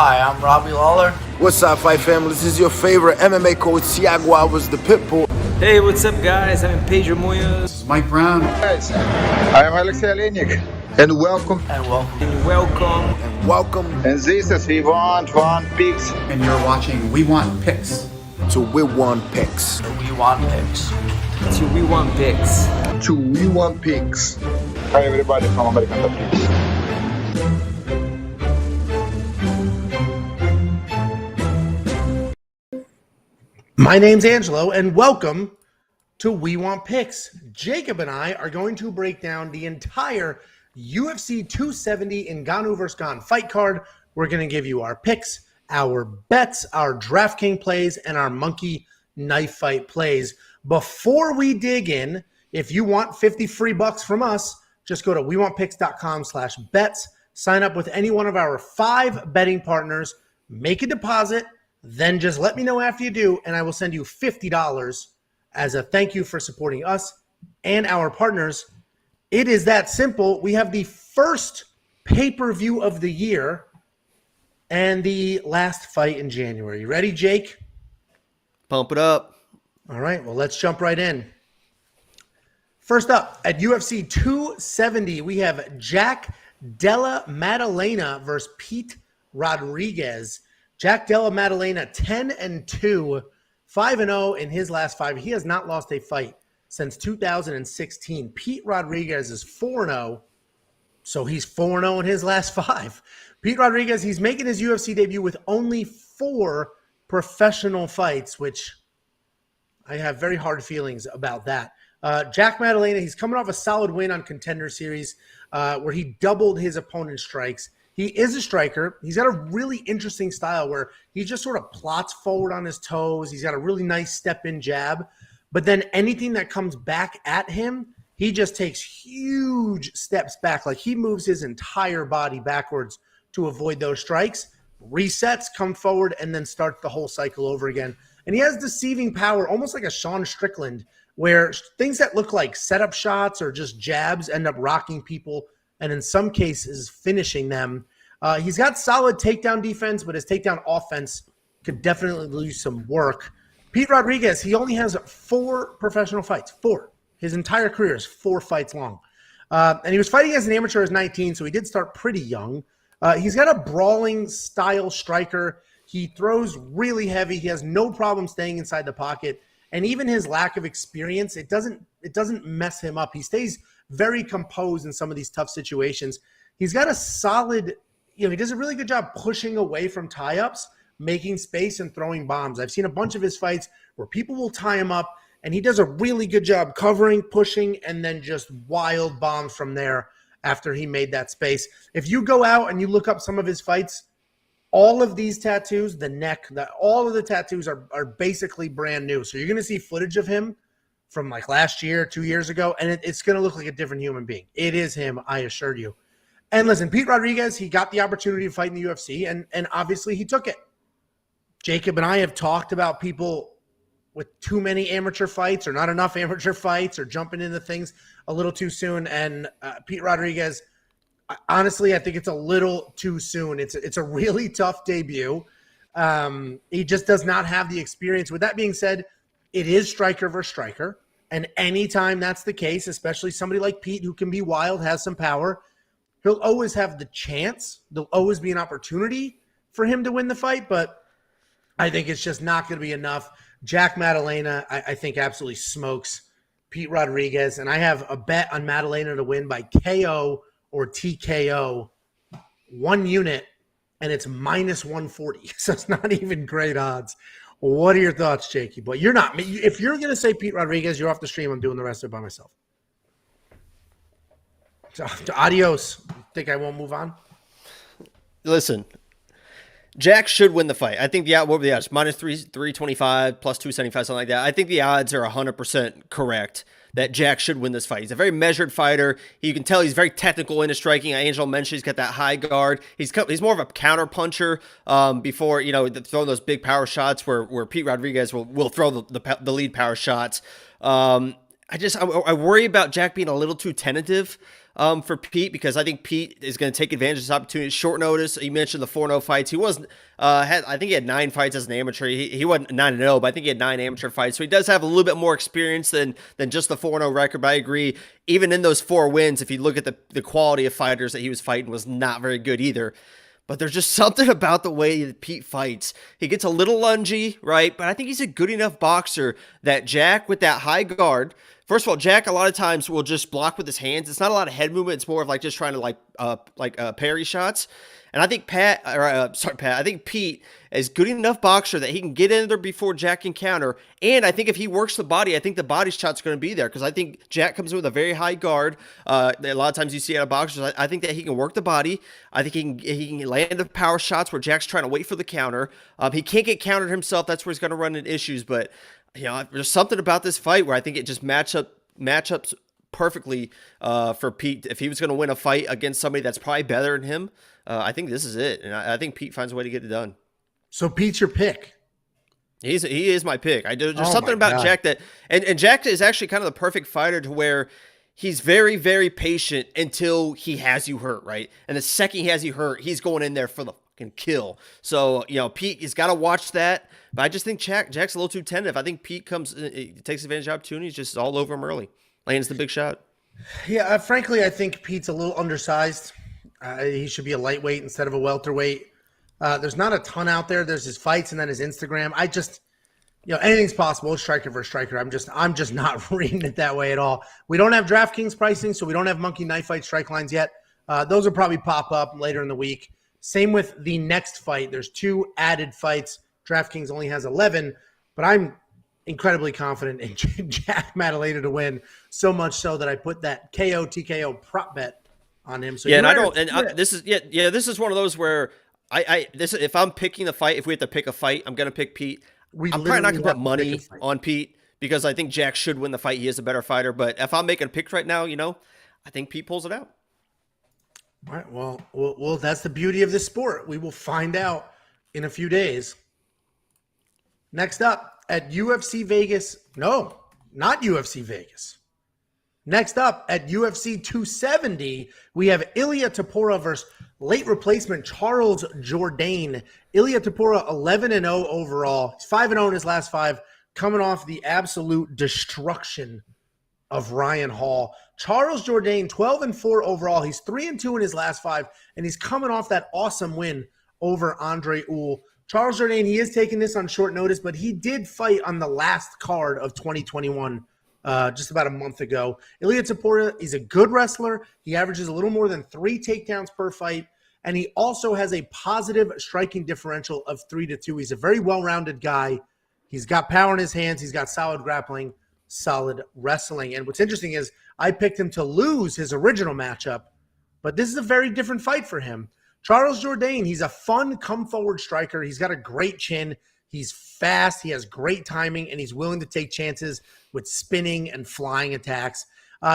Hi, I'm Robbie Lawler. What's up, Fight Family? This is your favorite MMA coach, Thiago Alves, the Pitbull. Hey, what's up, guys? I'm Pedro Moyes. This is Mike Brown. Guys, I'm Alexei Olenik. And welcome. And welcome. And welcome. And welcome. And this is We Want One Picks. And you're watching We Want Picks. To We Want Picks. We Want Picks. To We Want Picks. To We Want Picks. Hi, everybody from American Top Picks. My name's Angelo, and welcome to We Want Picks. Jacob and I are going to break down the entire UFC 270 in Gane vs. Gane fight card. We're going to give you our picks, our bets, our DraftKings plays, and our monkey knife fight plays. Before we dig in, if you want 50 free bucks from us, just go to wewantpicks.com/bets, sign up with any one of our 5 betting partners, make a deposit, then just let me know after you do, and I will send you $50 as a thank you for supporting us and our partners. It is that simple. We have the first pay-per-view of the year and the last fight in January. You ready, Jake? Pump it up. All right, well, let's jump right in. First up, at UFC 270, we have Jack Della Maddalena versus Pete Rodriguez. Jack Della Maddalena, 10-2, 5-0 in his last 5. He has not lost a fight since 2016. Pete Rodriguez is 4-0, so he's 4-0 in his last 5. Pete Rodriguez, he's making his UFC debut with only 4 professional fights, which I have very hard feelings about that. Jack Maddalena, he's coming off a solid win on Contender Series where he doubled his opponent's strikes. He is a striker. He's got a really interesting style where he just sort of plots forward on his toes. He's got a really nice step-in jab. But then anything that comes back at him, he just takes huge steps back. Like he moves his entire body backwards to avoid those strikes, resets, come forward, and then starts the whole cycle over again. And he has deceiving power, almost like a Sean Strickland, where things that look like setup shots or just jabs end up rocking people and in some cases finishing them. He's got solid takedown defense, but his takedown offense could definitely lose some work. Pete Rodriguez, he only has 4 professional fights. 4. His entire career is 4 fights long. And he was fighting as an amateur at 19, so he did start pretty young. He's got a brawling style striker. He throws really heavy. He has no problem staying inside the pocket. And even his lack of experience, it doesn't mess him up. He stays very composed in some of these tough situations. He's got a solid, he does a really good job pushing away from tie-ups, making space and throwing bombs. I've seen a bunch of his fights where people will tie him up, and he does a really good job covering, pushing, and then just wild bombs from there after he made that space. If you go out and you look up some of his fights, all of these tattoos, the neck, all of the tattoos are basically brand new. So you're going to see footage of him from like last year, 2 years ago, and it's going to look like a different human being. It is him, I assure you. And listen, Pete Rodriguez, he got the opportunity to fight in the UFC, and obviously he took it. Jacob and I have talked about people with too many amateur fights or not enough amateur fights or jumping into things a little too soon, and Pete Rodriguez, honestly, I think it's a little too soon. It's a really tough debut. He just does not have the experience. With that being said, it is striker versus striker. And anytime that's the case, especially somebody like Pete who can be wild, has some power, he'll always have the chance. There'll always be an opportunity for him to win the fight, but I think it's just not going to be enough. Jack Maddalena, I think, absolutely smokes Pete Rodriguez. And I have a bet on Maddalena to win by KO or TKO, 1 unit, and it's minus 140. So it's not even great odds. What are your thoughts, Jakey? But you're not. If you're going to say Pete Rodriguez, you're off the stream. I'm doing the rest of it by myself. So, adios. Think I won't move on? Listen, Jack should win the fight. I think what were the odds? Minus 325, plus 275, something like that. I think the odds are 100% correct that Jack should win this fight. He's a very measured fighter. You can tell he's very technical in his striking. Angel mentioned he's got that high guard. He's more of a counter puncher before, throwing those big power shots where Pete Rodriguez will throw the lead power shots. I worry about Jack being a little too tentative for Pete, because I think Pete is going to take advantage of this opportunity. Short notice. You mentioned the 4-0 fights. He wasn't. I think he had 9 fights as an amateur. He wasn't 9-0, but I think he had 9 amateur fights. So he does have a little bit more experience than just the 4-0 record. But I agree. Even in those 4 wins, if you look at the quality of fighters that he was fighting, was not very good either. But there's just something about the way that Pete fights. He gets a little lungy, right? But I think he's a good enough boxer that Jack, with that high guard. First of all, Jack a lot of times will just block with his hands. It's not a lot of head movement. It's more of like just trying to parry shots. And I think I think Pete is good enough boxer that he can get in there before Jack can counter. And I think if he works the body, I think the body shot's going to be there, because I think Jack comes in with a very high guard. A lot of times you see out of boxers, I think that he can work the body. I think he can land the power shots where Jack's trying to wait for the counter. He can't get countered himself. That's where he's going to run into issues. But there's something about this fight where I think it just matchups perfectly for Pete. If he was going to win a fight against somebody that's probably better than him, I think this is it. And I think Pete finds a way to get it done. So Pete's your pick. He is my pick. There's something about Jack that, and Jack is actually kind of the perfect fighter to where he's very, very patient until he has you hurt, right? And the second he has you hurt, he's going in there for the fucking kill. So, Pete has got to watch that. But I just think Jack's a little too tentative. I think Pete takes advantage of opportunities, just all over him early. Lands the big shot. Yeah, frankly, I think Pete's a little undersized. He should be a lightweight instead of a welterweight. There's not a ton out there. There's his fights and then his Instagram. I just, anything's possible. Striker versus striker. I'm just not reading it that way at all. We don't have DraftKings pricing, so we don't have monkey knife fight strike lines yet. Those will probably pop up later in the week. Same with the next fight. There's 2 added fights. DraftKings only has 11, but I'm incredibly confident in Jack Maddalena to win, so much so that I put that KO TKO prop bet on him. So this is one of those where if I'm picking the fight, if we have to pick a fight, I'm gonna pick Pete. I'm probably not gonna put money on Pete because I think Jack should win the fight. He is a better fighter, but if I'm making a pick right now, I think Pete pulls it out. All right. Well, that's the beauty of this sport. We will find out in a few days. Next up at UFC Vegas. No, not UFC Vegas. Next up at UFC 270, we have Ilia Topuria versus late replacement Charles Jourdain. Ilia Topuria 11-0 overall. He's 5-0 in his last 5, coming off the absolute destruction of Ryan Hall. Charles Jourdain 12-4 overall. He's 3-2 in his last 5, and he's coming off that awesome win over Andre Ewell. Charles Jourdain, he is taking this on short notice, but he did fight on the last card of 2021 just about a month ago. Ilia Topuria, he's a good wrestler. He averages a little more than 3 takedowns per fight, and he also has a positive striking differential of 3-2. He's a very well-rounded guy. He's got power in his hands. He's got solid grappling, solid wrestling. And what's interesting is I picked him to lose his original matchup, but this is a very different fight for him. Charles Jourdain, he's a fun come-forward striker. He's got a great chin. He's fast. He has great timing, and he's willing to take chances with spinning and flying attacks.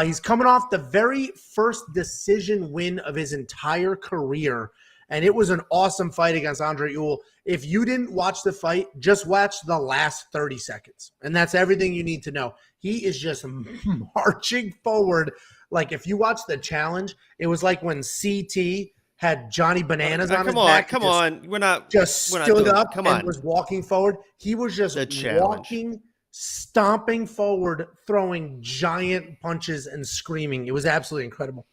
He's coming off the very first decision win of his entire career, and it was an awesome fight against Andre Ewell. If you didn't watch the fight, just watch the last 30 seconds, and that's everything you need to know. He is just marching forward. Like, if you watch the challenge, it was like when CT had Johnny Bananas on his back. Come on. We're not stood up and was walking forward. He was just walking, stomping forward, throwing giant punches and screaming. It was absolutely incredible.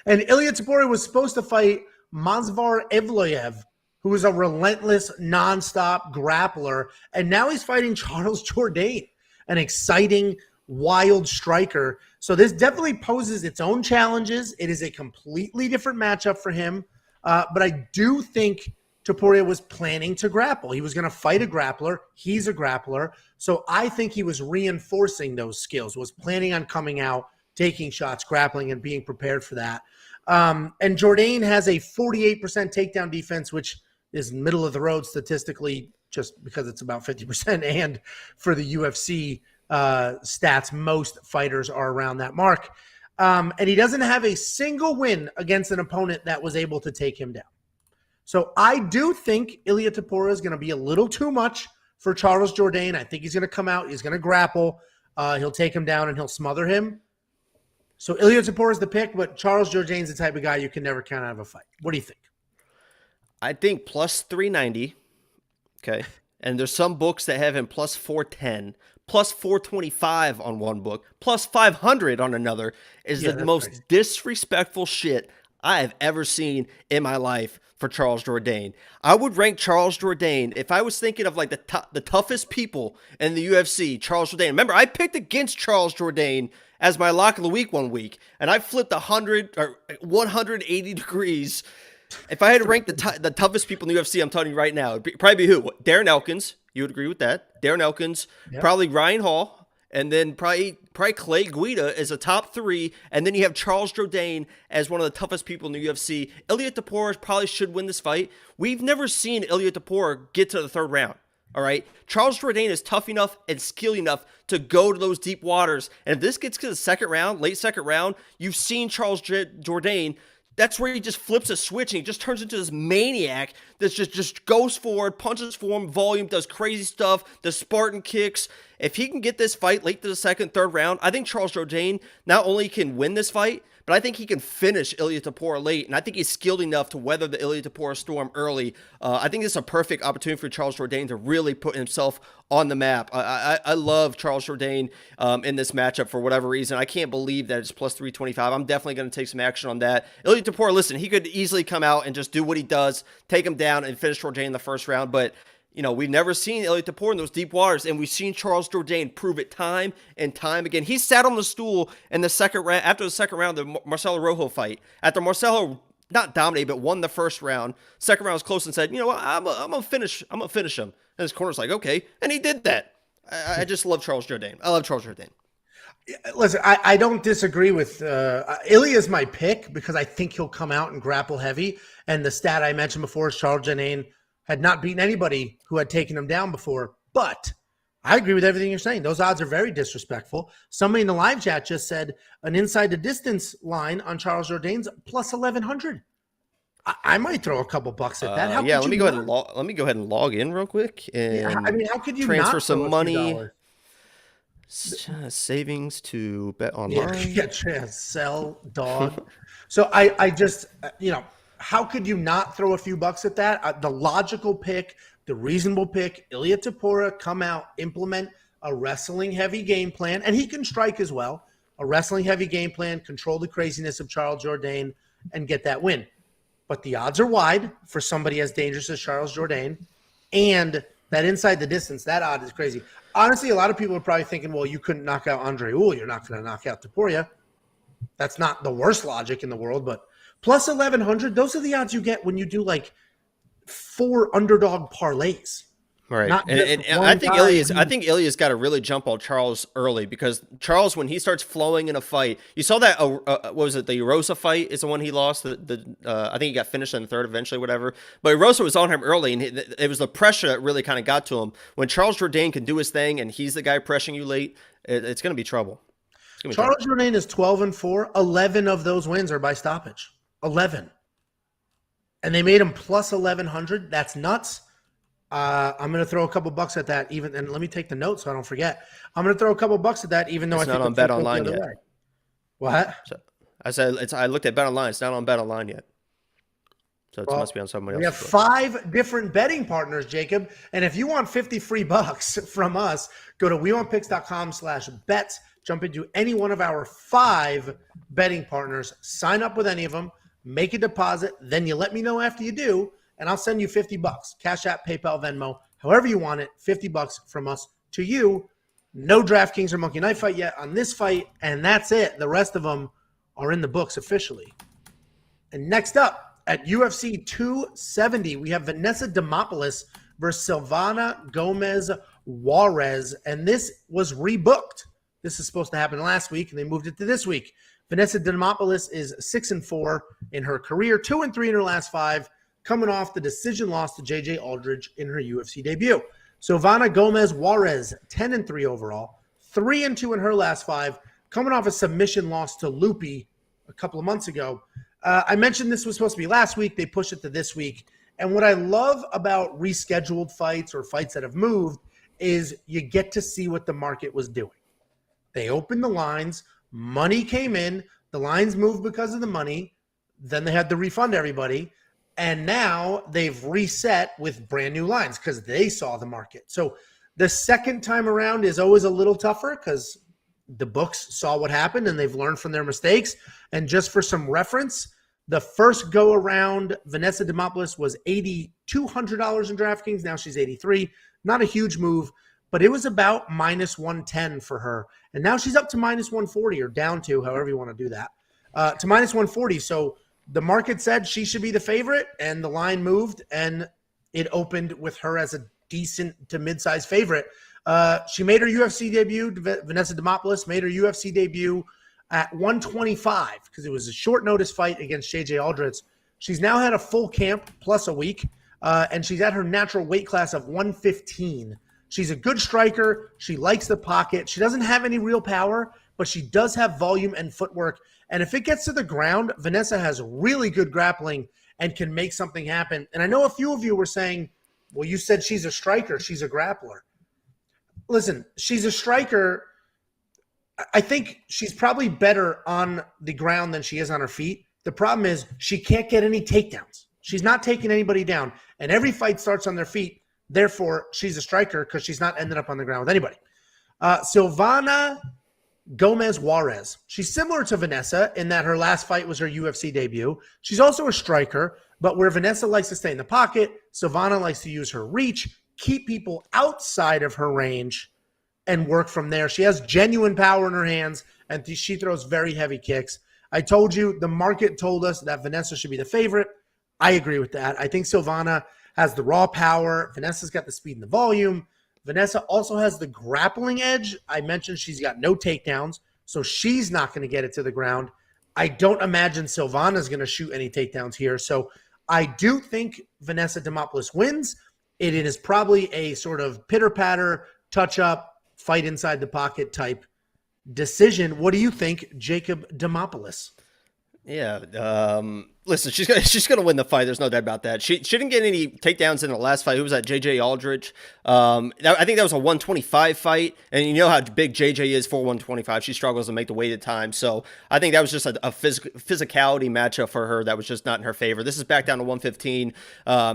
And Ilia Topuria was supposed to fight Mazvar Evloev, who is a relentless, nonstop grappler. And now he's fighting Charles Jourdain, an exciting, wild striker. So this definitely poses its own challenges. It is a completely different matchup for him. But I do think Topuria was planning to grapple. He was going to fight a grappler. He's a grappler. So I think he was reinforcing those skills, was planning on coming out, taking shots, grappling, and being prepared for that. And Jourdain has a 48% takedown defense, which is middle of the road statistically, just because it's about 50%. And for the UFC stats, most fighters are around that mark. And he doesn't have a single win against an opponent that was able to take him down. So I do think Ilia Topuria is going to be a little too much for Charles Jourdain. I think he's going to come out, he's going to grapple, he'll take him down, and he'll smother him. So Ilia Topuria is the pick, but Charles Jourdain's the type of guy you can never count out of a fight. What do you think? I think plus 390. Okay. And there's some books that have him plus 410, plus 425 on one book, plus 500 on another is the most crazy, disrespectful shit I have ever seen in my life for Charles Jourdain. I would rank Charles Jourdain, if I was thinking of like the toughest people in the UFC, Charles Jourdain. Remember, I picked against Charles Jourdain as my lock of the week one week, and I flipped 100 or 180 degrees. If I had to rank the toughest people in the UFC, I'm telling you right now, it'd probably be who? Darren Elkins. You would agree with that? Darren Elkins, yep. Probably Ryan Hall, and then probably Clay Guida as a top three, and then you have Charles Jourdain as one of the toughest people in the UFC. Ilia Topuria probably should win this fight. We've never seen Ilia Topuria get to the third round. All right, Charles Jourdain is tough enough and skilled enough to go to those deep waters. And if this gets to the second round, late second round, you've seen Charles Jourdain. That's where he just flips a switch and he just turns into this maniac that just goes forward, punches form, volume, does crazy stuff, does Spartan kicks. If he can get this fight late to the second, third round, I think Charles Jourdain not only can win this fight, but I think he can finish Ilia Topuria late, and I think he's skilled enough to weather the Ilia Topuria storm early. I think this is a perfect opportunity for Charles Jourdain to really put himself on the map. I love Charles Jourdain in this matchup for whatever reason. I can't believe that it's plus 325. I'm definitely going to take some action on that. Ilia Topuria, listen, he could easily come out and just do what he does, take him down and finish Jourdain in the first round, but you know, we've never seen Ilia Topuria in those deep waters, and we've seen Charles Jourdain prove it time and time again. He sat on the stool in the second round, after the second round of the Marcelo Rojo fight. After Marcelo not dominated, but won the first round, second round was close and said, you know what, I'm gonna finish him. And his corner's like, okay, and he did that. I just love Charles Jourdain. I love Charles Jourdain. Listen, I don't disagree with Ilia's my pick because I think he'll come out and grapple heavy. And the stat I mentioned before is Charles Jourdain had not beaten anybody who had taken him down before. But I agree with everything you're saying. Those odds are very disrespectful. Somebody in the live chat just said an inside the distance line on Charles Jourdain's plus 1,100. I might throw a couple bucks at that. Let me go ahead and log in real quick and how could you transfer not some money? Savings to bet online. Yeah, sell dog. So I just how could you not throw a few bucks at that? The logical pick, the reasonable pick, Ilia Topuria, come out, implement a wrestling-heavy game plan, and he can strike as well. A wrestling-heavy game plan, control the craziness of Charles Jourdain, and get that win. But the odds are wide for somebody as dangerous as Charles Jourdain, and that inside the distance, that odd is crazy. Honestly, a lot of people are probably thinking, well, you couldn't knock out Andre Ewell. You're not going to knock out Topuria. That's not the worst logic in the world, but plus 1,100, those are the odds you get when you do like 4 underdog parlays. Right. And I think Ilia's got to really jump on Charles early because Charles, when he starts flowing in a fight, you saw that, what was it? The Erosa fight is the one he lost. I think he got finished in the third eventually, whatever. But Erosa was on him early, and it was the pressure that really kind of got to him. When Charles Jourdain can do his thing and he's the guy pressuring you late, it's going to be trouble. Charles Jourdain is 12-4. 11 of those wins are by stoppage. 11. And they made him plus 1,100. That's nuts. I'm going to throw a couple bucks at that, and let me take the notes so I don't forget. I'm going to throw a couple bucks at that, even though it's I think not on Bet Online yet. What? So, I said I looked at Bet Online. It's not on Bet Online yet. So it must be on somebody else. We have 5 different betting partners, Jacob. And if you want 50 free bucks from us, go to wewantpicks.com/bets. Jump into any one of our 5 betting partners. Sign up with any of them. Make a deposit. Then you let me know after you do, and I'll send you 50 bucks. Cash App, PayPal, Venmo, however you want it. 50 bucks from us to you. No DraftKings or Monkey Knife Fight yet on this fight, and that's it. The rest of them are in the books officially. And next up, at UFC 270, we have Vanessa Demopoulos versus Silvana Gómez Juárez, and this was rebooked. This is supposed to happen last week, and they moved it to this week. Vanessa Demopoulos is 6-4 in her career, 2-3 in her last 5, coming off the decision loss to J.J. Aldridge in her UFC debut. Silvana Gómez Juárez, 10-3 overall, 3-2 in her last 5, coming off a submission loss to Lupi a couple of months ago. I mentioned this was supposed to be last week. They pushed it to this week. And what I love about rescheduled fights or fights that have moved is you get to see what the market was doing. They opened the lines Money came in, the lines moved because of the money. Then they had to refund everybody. And now they've reset with brand new lines because they saw the market. So the second time around is always a little tougher because the books saw what happened and they've learned from their mistakes. And just for some reference, the first go around, Vanessa Demopoulos was $8,200 in DraftKings. Now she's 83. Not a huge move, but it was about minus 110 for her. And now she's up to minus 140 or down to, however you want to do that, to minus 140. So the market said she should be the favorite, and the line moved, and it opened with her as a decent to mid-sized favorite. She made her UFC debut. Vanessa Demopoulos made her UFC debut at 125 because it was a short notice fight against JJ Aldrich. She's now had a full camp plus a week, and she's at her natural weight class of 115. She's a good striker. She likes the pocket. She doesn't have any real power, but she does have volume and footwork. And if it gets to the ground, Vanessa has really good grappling and can make something happen. And I know a few of you were saying, well, you said she's a striker. She's a grappler. Listen, she's a striker. I think she's probably better on the ground than she is on her feet. The problem is she can't get any takedowns. She's not taking anybody down. And every fight starts on their feet. Therefore, she's a striker because she's not ended up on the ground with anybody. Silvana Gómez Juárez. She's similar to Vanessa in that her last fight was her UFC debut. She's also a striker, but where Vanessa likes to stay in the pocket, Silvana likes to use her reach, keep people outside of her range, and work from there. She has genuine power in her hands, and she throws very heavy kicks. I told you, the market told us that Vanessa should be the favorite. I agree with that. I think Silvana has the raw power. Vanessa's got the speed and the volume. Vanessa also has the grappling edge. I mentioned she's got no takedowns, so she's not going to get it to the ground. I don't imagine Silvana's going to shoot any takedowns here. So I do think Vanessa Demopoulos wins. It is probably a sort of pitter-patter, touch-up, fight inside the pocket type decision. What do you think, Jacob Demopoulos? Yeah, listen, she's gonna win the fight. There's no doubt about that. She didn't get any takedowns in the last fight. Who was that? JJ Aldrich. I think that was a 125 fight, and you know how big JJ is for 125. She struggles to make the weighted time, so I think that was just a physicality matchup for her that was just not in her favor. This is back down to 115.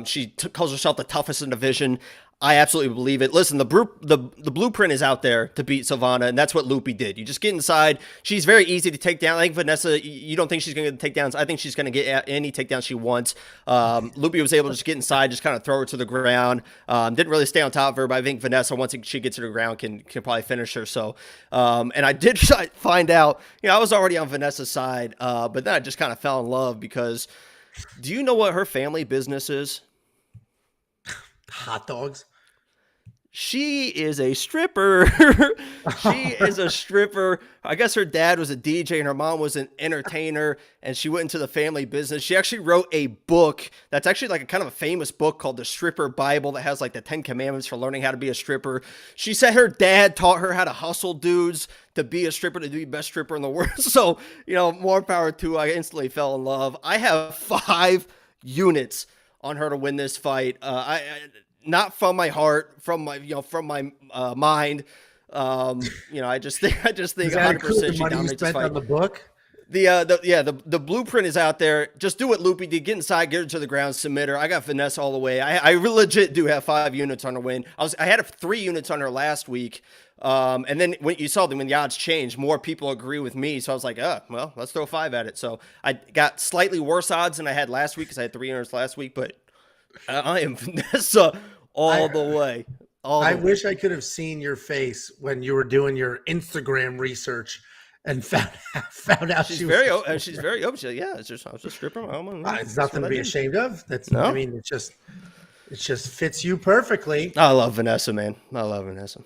She calls herself the toughest in the division. I absolutely believe it. Listen, the blueprint is out there to beat Silvana, and that's what Loopy did. You just get inside. She's very easy to take down. I think Vanessa, you don't think she's going to get takedowns. I think she's going to get any takedown she wants. Loopy was able to just get inside, just kind of throw her to the ground. Didn't really stay on top of her, but I think Vanessa, once she gets to the ground, can probably finish her. So, and I did find out, I was already on Vanessa's side, but then I just kind of fell in love because do you know what her family business is? Hot dogs. She is a stripper. She is a stripper. I guess her dad was a DJ and her mom was an entertainer, and she went into the family business. She actually wrote a book that's actually like a kind of a famous book called The Stripper Bible that has like the 10 commandments for learning how to be a stripper. She said her dad taught her how to hustle dudes to be a stripper, to be the best stripper in the world. So, more power to her. I instantly fell in love. I have 5 units on her to win this fight. Not from my heart, from my mind. I just think 100% she dominates this fight. On the book? The blueprint is out there. Just do what Loopy did. Get inside, get her to the ground, submit her. I got Vanessa all the way. I legit do have 5 units on her win. I had 3 units on her last week. And then when the odds changed, more people agree with me. So I was like, well, let's throw 5 at it. So I got slightly worse odds than I had last week because I had 3 units last week, but I am Vanessa all the way. I wish I could have seen your face when you were doing your Instagram research and found out she's very open. She's very open. She's like, I was just stripping my own. It's nothing to be ashamed of. It just fits you perfectly. I love Vanessa, man. I love Vanessa.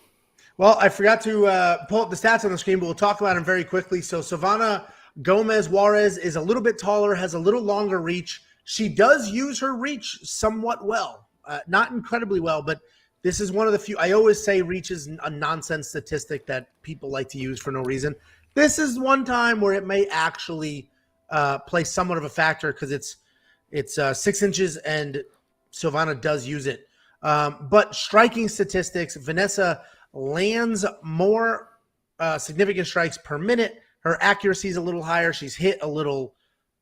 Well, I forgot to pull up the stats on the screen, but we'll talk about them very quickly. So Silvana Gómez Juárez is a little bit taller, has a little longer reach. She does use her reach somewhat well, not incredibly well, but this is one of the few. I always say reach is a nonsense statistic that people like to use for no reason. This is one time where it may actually play somewhat of a factor because it's 6 inches and Silvana does use it. But striking statistics, Vanessa lands more significant strikes per minute. Her accuracy is a little higher. She's hit a little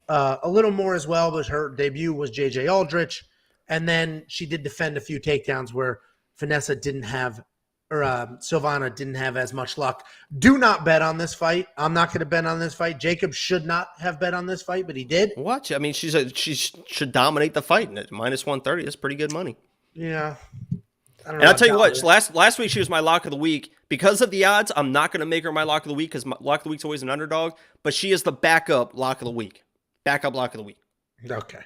more as well, but her debut was JJ Aldrich. And then she did defend a few takedowns where Vanessa didn't have, or Silvana didn't have as much luck. Do not bet on this fight. I'm not going to bet on this fight. Jacob should not have bet on this fight, but he did. What? I mean, she should dominate the fight, and at minus 130, that's pretty good money. Yeah. And I'll tell you what, last week she was my lock of the week. Because of the odds, I'm not going to make her my lock of the week because lock of the week's always an underdog, but she is the backup lock of the week. Backup lock of the week. Okay.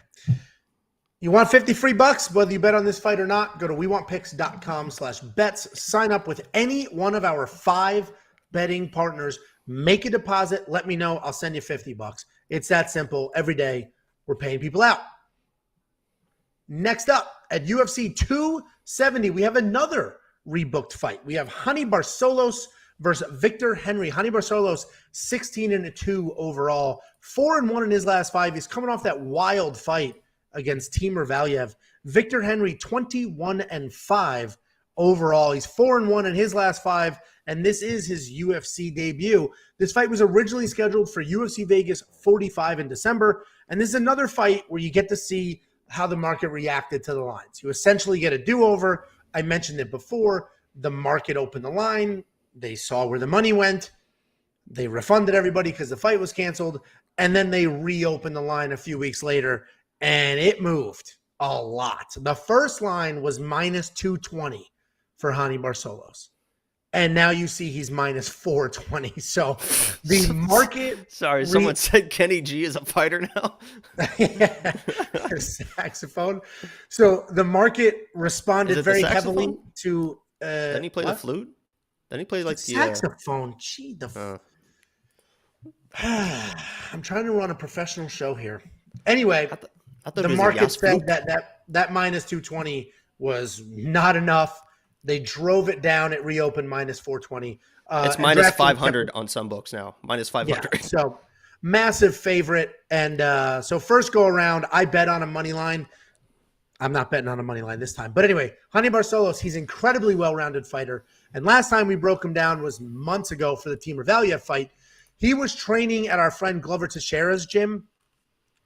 You want 50 free bucks, whether you bet on this fight or not? Go to wewantpicks.com/bets. Sign up with any one of our 5 betting partners. Make a deposit. Let me know. I'll send you 50 bucks. It's that simple. Every day we're paying people out. Next up at UFC 270, we have another rebooked fight. We have Hanni Barcelos versus Victor Henry. Hanni Barcelos, 16-2 overall, 4-1 in his last 5. He's coming off that wild fight against Timur Valiev. Victor Henry, 21-5 overall. He's 4-1 in his last 5, and this is his UFC debut. This fight was originally scheduled for UFC Vegas 45 in December, and this is another fight where you get to see how the market reacted to the lines. You essentially get a do-over. I mentioned it before. The market opened the line. They saw where the money went. They refunded everybody because the fight was canceled, and then they reopened the line a few weeks later, and it moved a lot. The first line was minus 220 for Hanni Barcelos. And now you see he's minus 420. So the market... Sorry, someone said Kenny G is a fighter now? Yeah, saxophone. So the market responded very heavily to... Didn't he play the flute? Then he played like the saxophone. Gee, I'm trying to run a professional show here. Anyway, the market said that minus 220 was not enough. They drove it down. It reopened minus 420. It's minus 500 on some books now. Minus 500. Yeah, so massive favorite. And so first go around, I bet on a money line. I'm not betting on a money line this time. But anyway, Hanni Barcelos, he's an incredibly well-rounded fighter. And last time we broke him down was months ago for the Timur Valiev fight. He was training at our friend Glover Teixeira's gym.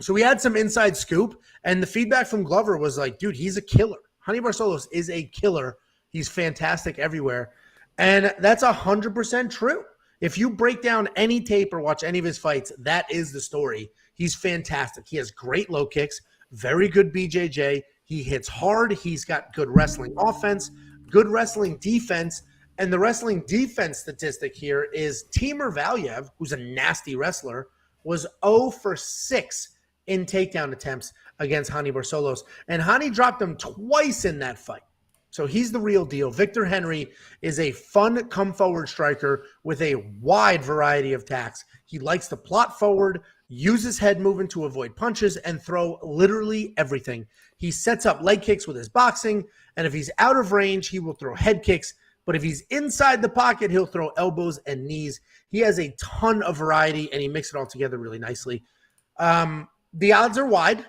So we had some inside scoop, and the feedback from Glover was like, dude, he's a killer. Hanni Barcelos is a killer. He's fantastic everywhere. And that's 100% true. If you break down any tape or watch any of his fights, that is the story. He's fantastic. He has great low kicks, very good BJJ. He hits hard. He's got good wrestling offense, good wrestling defense. And the wrestling defense statistic here is Timur Valiev, who's a nasty wrestler, was 0 for 6 in takedown attempts against Hanni Barcelos. And Hanni dropped him twice in that fight. So he's the real deal. Victor Henry is a fun come-forward striker with a wide variety of attacks. He likes to plot forward, use his head movement to avoid punches, and throw literally everything. He sets up leg kicks with his boxing, and if he's out of range, he will throw head kicks. But if he's inside the pocket, he'll throw elbows and knees. He has a ton of variety, and he mixes it all together really nicely. The odds are wide,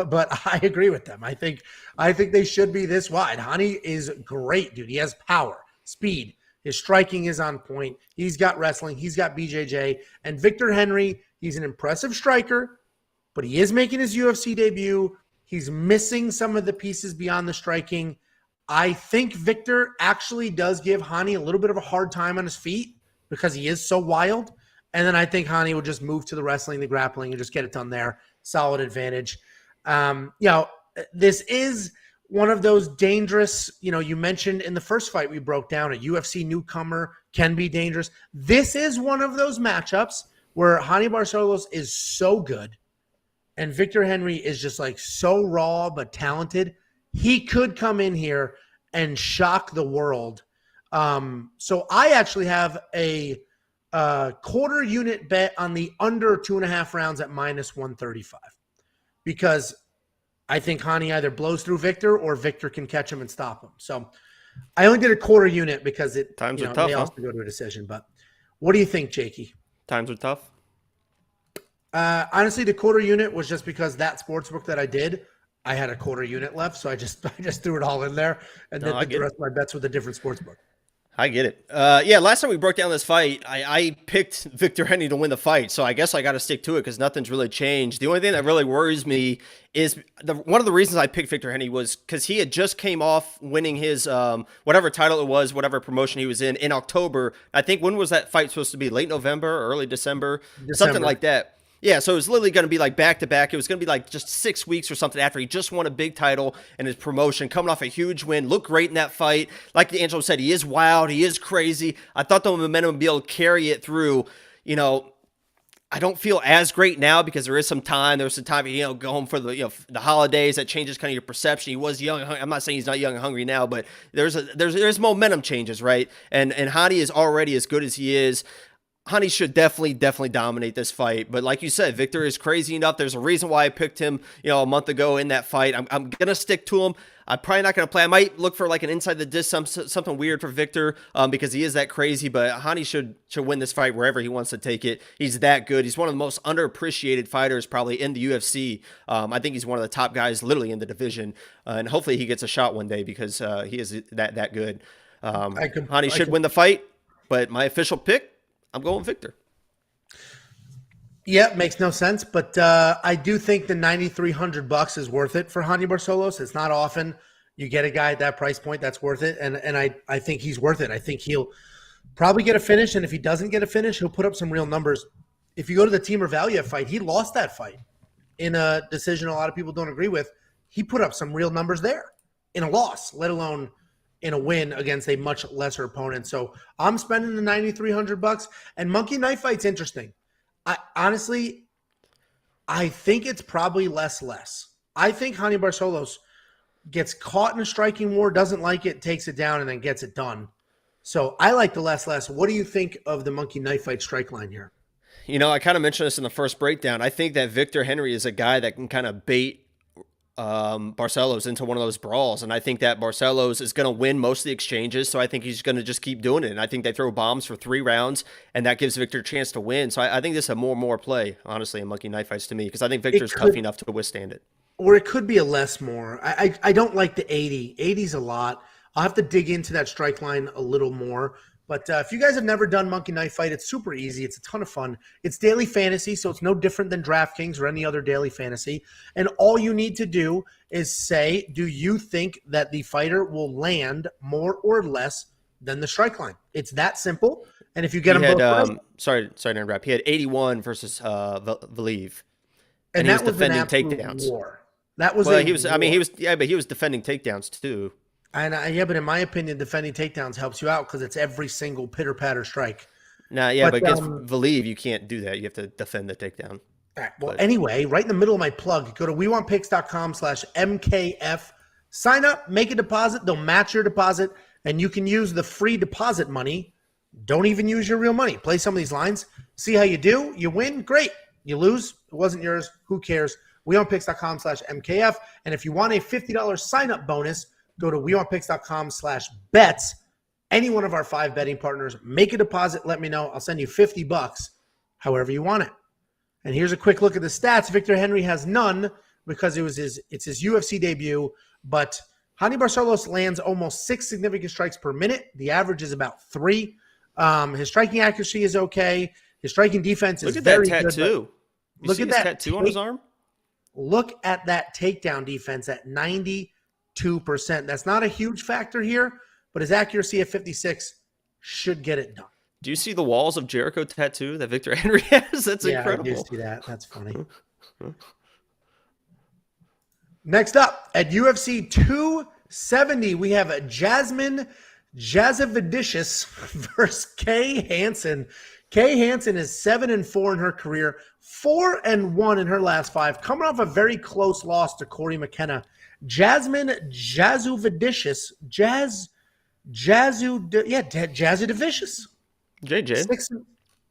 but I agree with them. I think they should be this wide. Hanni is great, dude. He has power, speed. His striking is on point. He's got wrestling. He's got BJJ. And Victor Henry, he's an impressive striker, but he is making his UFC debut. He's missing some of the pieces beyond the striking. I think Victor actually does give Hanni a little bit of a hard time on his feet because he is so wild. And then I think Hanni will just move to the wrestling, the grappling, and just get it done there. Solid advantage. This is one of those dangerous, you mentioned in the first fight we broke down, a UFC newcomer can be dangerous. This is one of those matchups where Hanni Barcelos is so good and Victor Henry is just like so raw but talented. He could come in here and shock the world. So I actually have a quarter unit bet on the under 2.5 rounds at minus 135 because I think Hanni either blows through Victor or Victor can catch him and stop him. So I only did a quarter unit because it times are tough. They also go to a decision. But what do you think, Jakey? Times are tough. Honestly, the quarter unit was just because that sportsbook that I did, I had a quarter unit left, so I just threw it all in there and then did the rest of my bets with a different sportsbook. I get it. Yeah, last time we broke down this fight, I picked Victor Henry to win the fight, so I guess I got to stick to it because nothing's really changed. The only thing that really worries me is one of the reasons I picked Victor Henry was because he had just came off winning his whatever title it was, whatever promotion he was in October. I think when was that fight supposed to be? Late November, early December, something like that. Yeah, so it was literally going to be like back-to-back. It was going to be like just 6 weeks or something after he just won a big title and his promotion, coming off a huge win, looked great in that fight. Like Angelo said, he is wild, he is crazy. I thought the momentum would be able to carry it through. I don't feel as great now because there is some time. There was some time, go home for the holidays. That changes kind of your perception. He was young. I'm not saying he's not young and hungry now, but there's momentum changes, right? And Hani is already as good as he is. Hani should definitely dominate this fight. But like you said, Victor is crazy enough. There's a reason why I picked him, a month ago in that fight. I'm going to stick to him. I'm probably not going to play. I might look for like an inside the disc, something weird for Victor because he is that crazy. But Hani should win this fight wherever he wants to take it. He's that good. He's one of the most underappreciated fighters probably in the UFC. I think he's one of the top guys literally in the division. And hopefully he gets a shot one day because he is that good. Hani should win the fight. But my official pick, I'm going Victor. Yeah, makes no sense, but I do think the $9,300 is worth it for Hani Barcelos. It's not often you get a guy at that price point that's worth it, and I think he's worth it. I think he'll probably get a finish, and if he doesn't get a finish, he'll put up some real numbers. If you go to the Timur Valiev fight, he lost that fight in a decision a lot of people don't agree with. He put up some real numbers there in a loss, let alone in a win against a much lesser opponent. So I'm spending the $9,300. And Monkey Knife Fight's interesting. Honestly, I think it's probably less. I think Hani Barcelos gets caught in a striking war, doesn't like it, takes it down, and then gets it done. So I like the less. What do you think of the Monkey Knife Fight strike line here? I kind of mentioned this in the first breakdown. I think that Victor Henry is a guy that can kind of bait Barcelos into one of those brawls, and I think that Barcelos is going to win most of the exchanges, so I think he's going to just keep doing it, and I think they throw bombs for 3 rounds, and that gives Victor a chance to win. So I think this is a more play, honestly, in Monkey Knife Fights to me, because I think Victor's tough enough to withstand it. Or it could be a less more. I don't like the 80. 80's a lot. I'll have to dig into that strike line a little more. But if you guys have never done Monkey Knife Fight, it's super easy. It's a ton of fun. It's daily fantasy, so it's no different than DraftKings or any other daily fantasy. And all you need to do is say, do you think that the fighter will land more or less than the strike line? It's that simple. And if you get them both right, sorry to interrupt. He had 81 versus Valiv. And he that was defending takedowns. War. That was but he was defending takedowns too. And but in my opinion, defending takedowns helps you out because it's every single pitter-patter strike. But against Valiv, you can't do that. You have to defend the takedown. All right. Well, anyway, right in the middle of my plug, go to wewantpicks.com/MKF. Sign up, make a deposit. They'll match your deposit, and you can use the free deposit money. Don't even use your real money. Play some of these lines. See how you do. You win, great. You lose, it wasn't yours. Who cares? wewantpicks.com/MKF. And if you want a $50 sign-up bonus, go to wewantpicks.com/bets. Any one of our 5 betting partners, make a deposit. Let me know. I'll send you $50, however you want it. And here's a quick look at the stats. Victor Henry has none because it's his UFC debut. But Hani Barcelos lands almost 6 significant strikes per minute. The average is about 3. His striking accuracy is okay. His striking defense is very good. Look at that tattoo. Look at that tattoo on his arm. Look at that takedown defense at 92%. That's not a huge factor here, but his accuracy at 56 should get it done. Do you see the walls of Jericho tattoo that Victor Henry has? That's incredible. I do see that. That's funny. Next up, at UFC 270, we have Jasmine Jasudavicius versus Kay Hansen. Kay Hansen is 7-4 in her career, 4-1 in her last 5, coming off a very close loss to Corey McKenna. Jasmine Jasudavicius, Jasudavicius. JJ.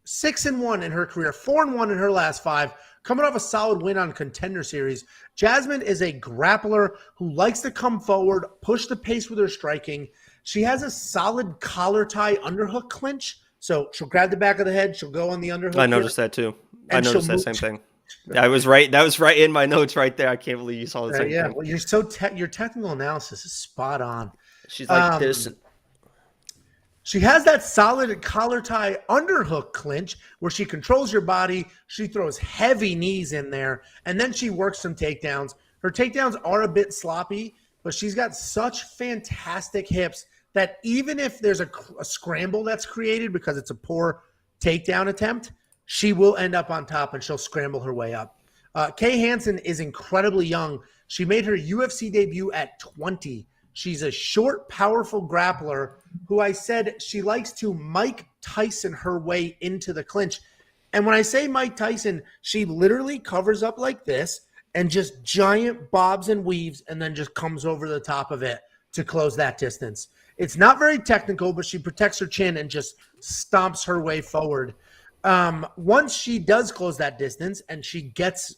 6-1 in her career, 4-1 in her last 5, coming off a solid win on Contender Series. Jasmine is a grappler who likes to come forward, push the pace with her striking. She has a solid collar tie underhook clinch, so she'll grab the back of the head, she'll go on the underhook. I noticed that too. I noticed that same thing. I was right. That was right in my notes right there. I can't believe you saw the same thing. Well, your technical analysis is spot on. She's like this. She has that solid collar tie underhook clinch where she controls your body. She throws heavy knees in there, and then she works some takedowns. Her takedowns are a bit sloppy, but she's got such fantastic hips that even if there's a scramble that's created because it's a poor takedown attempt, she will end up on top and she'll scramble her way up. Kay Hansen is incredibly young. She made her UFC debut at 20. She's a short, powerful grappler who I said she likes to Mike Tyson her way into the clinch. And when I say Mike Tyson, she literally covers up like this and just giant bobs and weaves and then just comes over the top of it to close that distance. It's not very technical, but she protects her chin and just stomps her way forward. Once she does close that distance and she gets,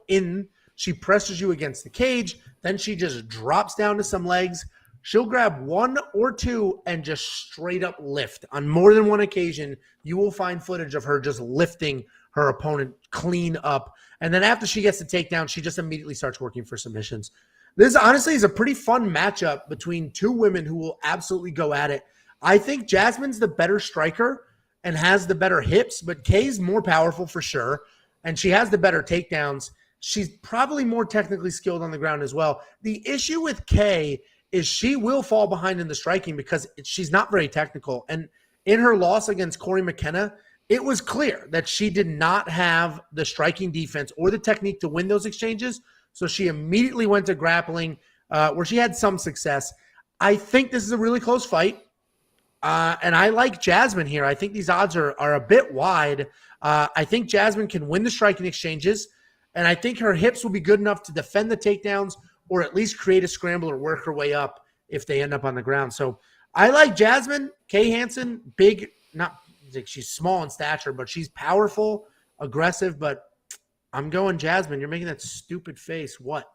in, she presses you against the cage, then she just drops down to some legs. She'll grab one or two and just straight up lift. On more than one occasion, you will find footage of her just lifting her opponent clean up. And then after she gets the takedown, she just immediately starts working for submissions. This honestly is a pretty fun matchup between two women who will absolutely go at it. I think Jasmine's the better striker and has the better hips, but Kay's more powerful for sure, and she has the better takedowns. She's probably more technically skilled on the ground as well. The issue with Kay is she will fall behind in the striking because she's not very technical. And in her loss against Corey McKenna, it was clear that she did not have the striking defense or the technique to win those exchanges. So she immediately went to grappling, where she had some success. I think this is a really close fight. And I like Jasmine here. I think these odds are a bit wide. I think Jasmine can win the striking exchanges, and I think her hips will be good enough to defend the takedowns or at least create a scramble or work her way up if they end up on the ground. So I like Jasmine. Kay Hansen, big, not like she's small in stature, but she's powerful, aggressive, but I'm going Jasmine. You're making that stupid face. What?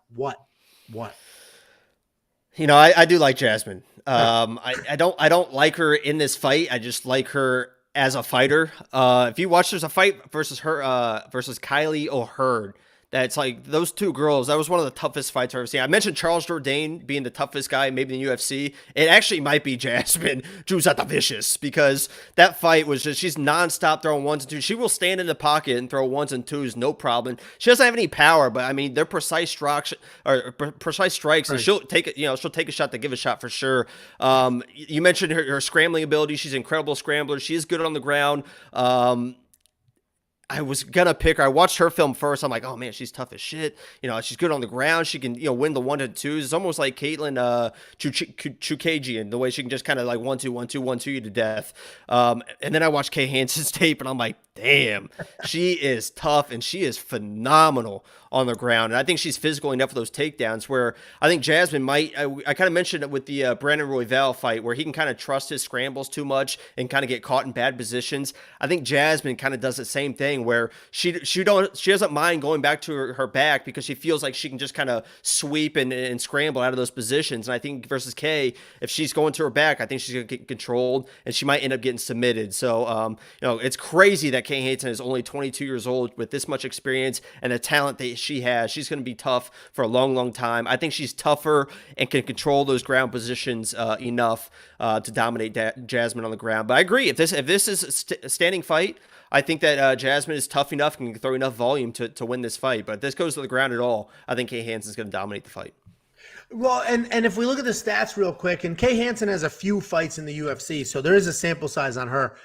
I do like Jasmine. I don't like her in this fight. I just like her as a fighter. If you watch, there's a fight versus her versus Kylie O'Hearn. That's like those two girls. That was one of the toughest fights I've ever seen. I mentioned Charles Jourdain being the toughest guy, maybe in the UFC. It actually might be Jasmine Jourdain because that fight was just, she's nonstop throwing ones and twos. She will stand in the pocket and throw ones and twos, no problem. She doesn't have any power, but I mean, they're precise strikes, Right. and she'll take it. She'll take a shot to give a shot for sure. You mentioned her scrambling ability. She's an incredible scrambler. She is good on the ground. I was gonna pick her. I watched her film first. I'm like, oh man, she's tough as shit. She's good on the ground. She can, win the 1 and 2s. It's almost like Caitlin Chukagian, and the way she can just kind of like 1-2, 1-2, 1-2 you to death. And then I watched Kay Hansen's tape, and I'm like, damn, she is tough and she is phenomenal on the ground. And I think she's physical enough for those takedowns where I think Jasmine might, I kind of mentioned it with the Brandon Royval fight where he can kind of trust his scrambles too much and kind of get caught in bad positions. I think Jasmine kind of does the same thing where she doesn't mind going back to her back because she feels like she can just kind of sweep and scramble out of those positions. And I think versus Kay, if she's going to her back, I think she's going to get controlled and she might end up getting submitted. So, it's crazy that Kay Hansen is only 22 years old with this much experience and the talent that she has. She's going to be tough for a long, long time. I think she's tougher and can control those ground positions enough to dominate Jasmine on the ground. But I agree. If this is a standing fight, I think that Jasmine is tough enough and can throw enough volume to win this fight. But if this goes to the ground at all, I think Kay Hansen's going to dominate the fight. Well, and if we look at the stats real quick, and Kay Hansen has a few fights in the UFC, so there is a sample size on her.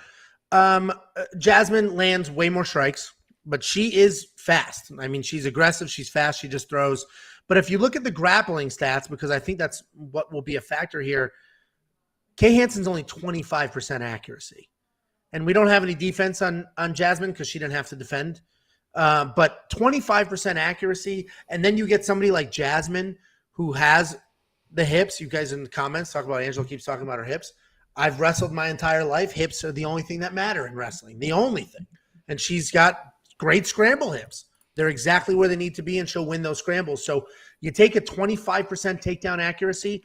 Jasmine lands way more strikes, but she is fast. I mean, she's aggressive, she's fast, she just throws. But if you look at the grappling stats, because I think that's what will be a factor here, Kay Hansen's only 25% accuracy. And we don't have any defense on Jasmine because she didn't have to defend. But 25% accuracy, and then you get somebody like Jasmine who has the hips. You guys in the comments talk about Angela keeps talking about her hips. I've wrestled my entire life. Hips are the only thing that matter in wrestling, the only thing. And she's got great scramble hips. They're exactly where they need to be, and she'll win those scrambles. So you take a 25% takedown accuracy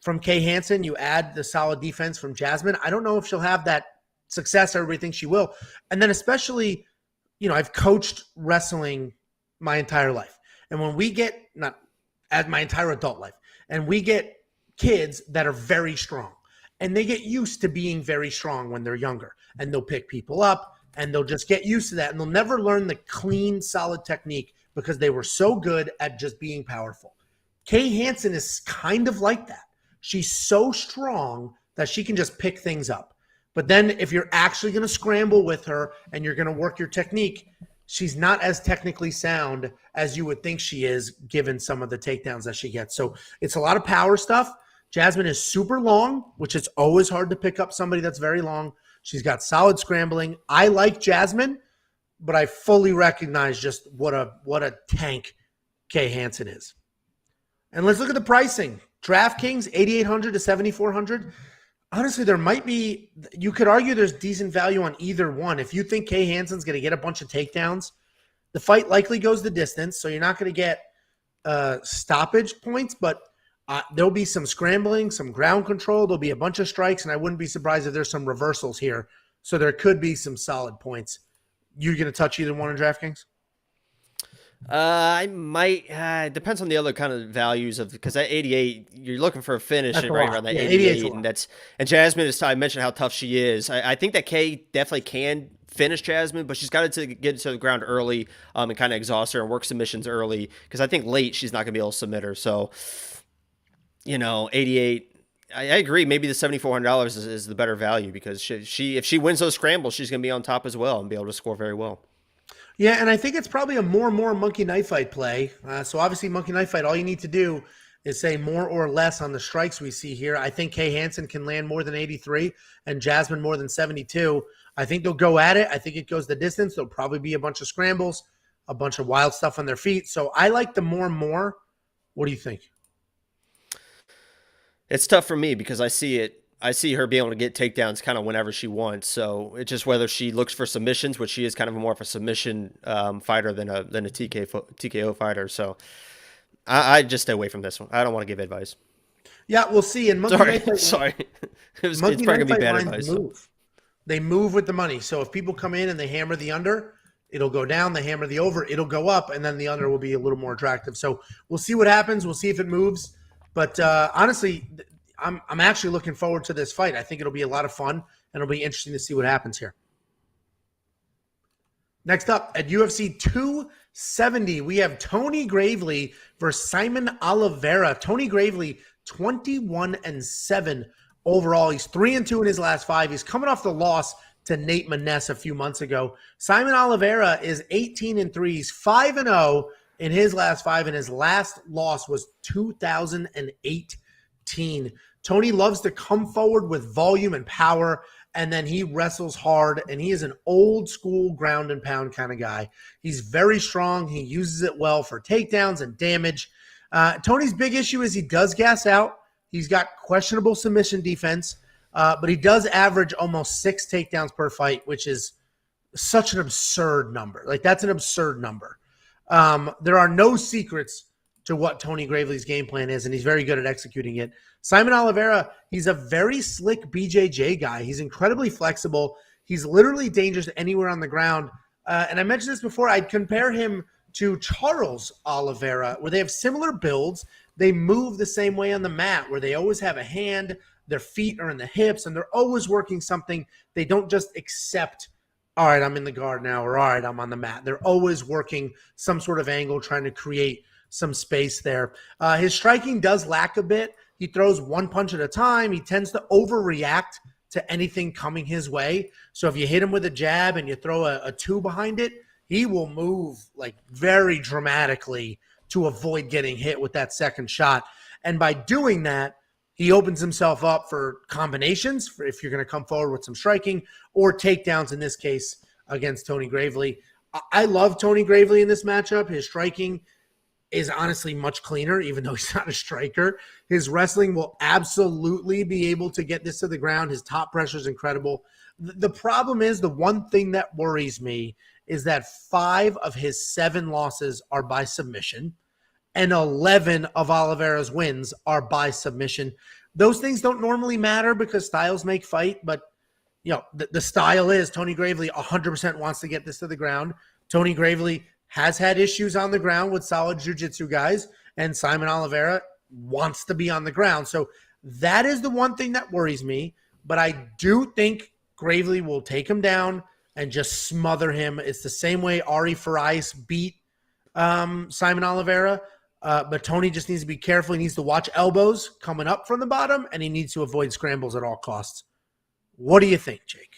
from Kay Hansen, you add the solid defense from Jasmine. I don't know if she'll have that success everybody thinks she will. And then especially, I've coached wrestling my entire life. And when we get, not as my entire adult life, and we get kids that are very strong. and they get used to being very strong when they're younger, and they'll pick people up, and they'll just get used to that, and they'll never learn the clean, solid technique because they were so good at just being powerful. Kay Hansen is kind of like that. She's so strong that she can just pick things up. But then if you're actually going to scramble with her and you're going to work your technique, she's not as technically sound as you would think she is, given some of the takedowns that she gets. So it's a lot of power stuff. Jasmine is super long, which is always hard to pick up somebody that's very long. She's got solid scrambling. I like Jasmine, but I fully recognize just what a tank Kay Hansen is. And let's look at the pricing. DraftKings, 8,800 to 7,400. Honestly, there might be, you could argue there's decent value on either one. If you think Kay Hansen's going to get a bunch of takedowns, the fight likely goes the distance, so you're not going to get stoppage points, but there'll be some scrambling, some ground control. There'll be a bunch of strikes, and I wouldn't be surprised if there's some reversals here. So there could be some solid points. You're going to touch either one in DraftKings? I might. Depends on the other kind of values of, because at 88, you're looking for a finish right around that 88, and Jasmine is. I mentioned how tough she is. I think that Kay definitely can finish Jasmine, but she's got to get to the ground early and kind of exhaust her and work submissions early, because I think late she's not going to be able to submit her. So, 88. I agree. Maybe the $7,400 is the better value, because she if she wins those scrambles, she's going to be on top as well and be able to score very well. Yeah, and I think it's probably a more monkey knife fight play. So obviously monkey knife fight, all you need to do is say more or less on the strikes we see here. I think Kay Hansen can land more than 83 and Jasmine more than 72. I think they'll go at it. I think it goes the distance. There'll probably be a bunch of scrambles, a bunch of wild stuff on their feet. So I like the more. What do you think? It's tough for me because I see her being able to get takedowns kind of whenever she wants. So it's just whether she looks for submissions, which she is kind of more of a submission fighter than a TKO fighter. So I just stay away from this one. I don't want to give advice. Yeah, we'll see. And sorry. It's probably going to be bad advice. They move with the money. So if people come in and they hammer the under, it'll go down. They hammer the over, it'll go up, and then the under will be a little more attractive. So we'll see what happens. We'll see if it moves. But honestly, I'm actually looking forward to this fight. I think it'll be a lot of fun, and it'll be interesting to see what happens here. Next up, at UFC 270, we have Tony Gravely versus Saimon Oliveira. Tony Gravely, 21-7 overall. He's 3-2 in his last 5. He's coming off the loss to Nate Maness a few months ago. Saimon Oliveira is 18-3. He's 5-0 in his last 5, and his last loss was 2018. Tony loves to come forward with volume and power, and then he wrestles hard, and he is an old school ground and pound kind of guy. He's very strong. He uses it well for takedowns and damage. Tony's big issue is he does gas out. He's got questionable submission defense, but he does average almost 6 takedowns per fight, which is such an absurd number. Like, that's an absurd number. There are no secrets to what Tony Gravely's game plan is, and he's very good at executing it. Saimon Oliveira, he's a very slick BJJ guy. He's incredibly flexible. He's literally dangerous anywhere on the ground. And I mentioned this before. I'd compare him to Charles Oliveira, where they have similar builds. They move the same way on the mat, where they always have a hand, their feet are in the hips, and they're always working something. They don't just accept, all right, I'm in the guard now, or all right, I'm on the mat. They're always working some sort of angle, trying to create some space there. His striking does lack a bit. He throws one punch at a time. He tends to overreact to anything coming his way. So if you hit him with a jab and you throw a 2 behind it, he will move like very dramatically to avoid getting hit with that second shot. And by doing that, he opens himself up for combinations for if you're going to come forward with some striking, or takedowns in this case against Tony Gravely. I love Tony Gravely in this matchup. His striking is honestly much cleaner, even though he's not a striker. His wrestling will absolutely be able to get this to the ground. His top pressure is incredible. The problem is, the one thing that worries me is that 5 of his 7 losses are by submission, and 11 of Oliveira's wins are by submission. Those things don't normally matter because styles make fight, but the style is Tony Gravely 100% wants to get this to the ground. Tony Gravely has had issues on the ground with solid jiu-jitsu guys, and Saimon Oliveira wants to be on the ground. So that is the one thing that worries me. But I do think Gravely will take him down and just smother him. It's the same way Ari Farais beat Simon Oliveira. But Tony just needs to be careful. He needs to watch elbows coming up from the bottom, and he needs to avoid scrambles at all costs. What do you think, Jake?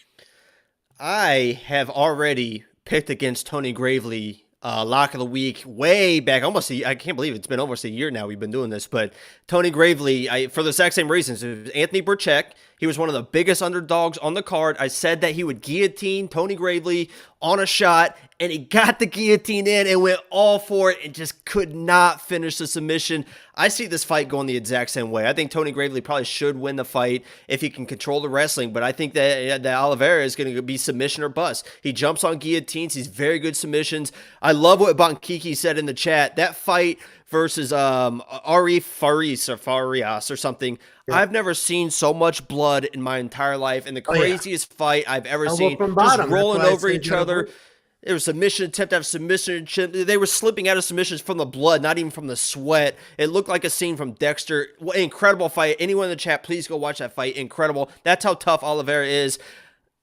I have already picked against Tony Gravely lock of the week way back, I can't believe it's been almost a year now we've been doing this, but Tony Gravely, for the exact same reasons. It was Anthony Burchek. He was one of the biggest underdogs on the card. I said that he would guillotine Tony Gravely on a shot, and he got the guillotine in and went all for it and just could not finish the submission. I see this fight going the exact same way. I think Tony Gravely probably should win the fight if he can control the wrestling, but I think that Oliveira is going to be submission or bust. He jumps on guillotines. He's very good submissions. I love what Bonkiki said in the chat. That fight versus Ari Farias or something. Yeah. I've never seen so much blood in my entire life, and the craziest fight I've ever seen. Just rolling over each other. There was submission attempt after submission. They were slipping out of submissions from the blood, not even from the sweat. It looked like a scene from Dexter. What an incredible fight. Anyone in the chat, please go watch that fight. Incredible. That's how tough Oliveira is.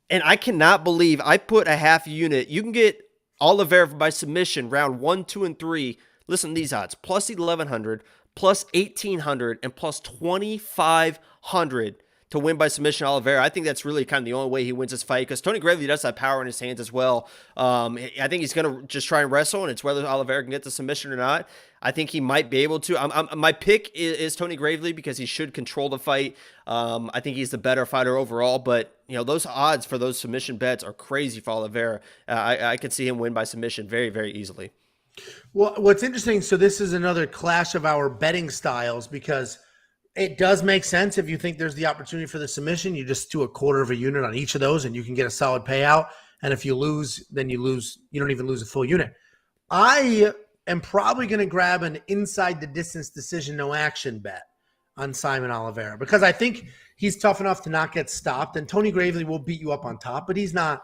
And I cannot believe I put a half unit. You can get Oliveira by submission round 1, 2, and 3. Listen to these odds. Plus 1,100, plus 1,800, and plus 2,500 to win by submission Oliveira. I think that's really kind of the only way he wins this fight, because Tony Gravely does have power in his hands as well. I think he's going to just try and wrestle, and it's whether Oliveira can get the submission or not. I think he might be able to. My pick is Tony Gravely because he should control the fight. I think he's the better fighter overall, but those odds for those submission bets are crazy for Oliveira. I could see him win by submission very, very easily. Well, what's interesting, so this is another clash of our betting styles, because it does make sense if you think there's the opportunity for the submission. You just do a quarter of a unit on each of those, and you can get a solid payout. And if you lose, then you lose. You don't even lose a full unit. I am probably going to grab an inside the distance decision, no action bet on Simon Oliveira, because I think he's tough enough to not get stopped. And Tony Gravely will beat you up on top, but he's not,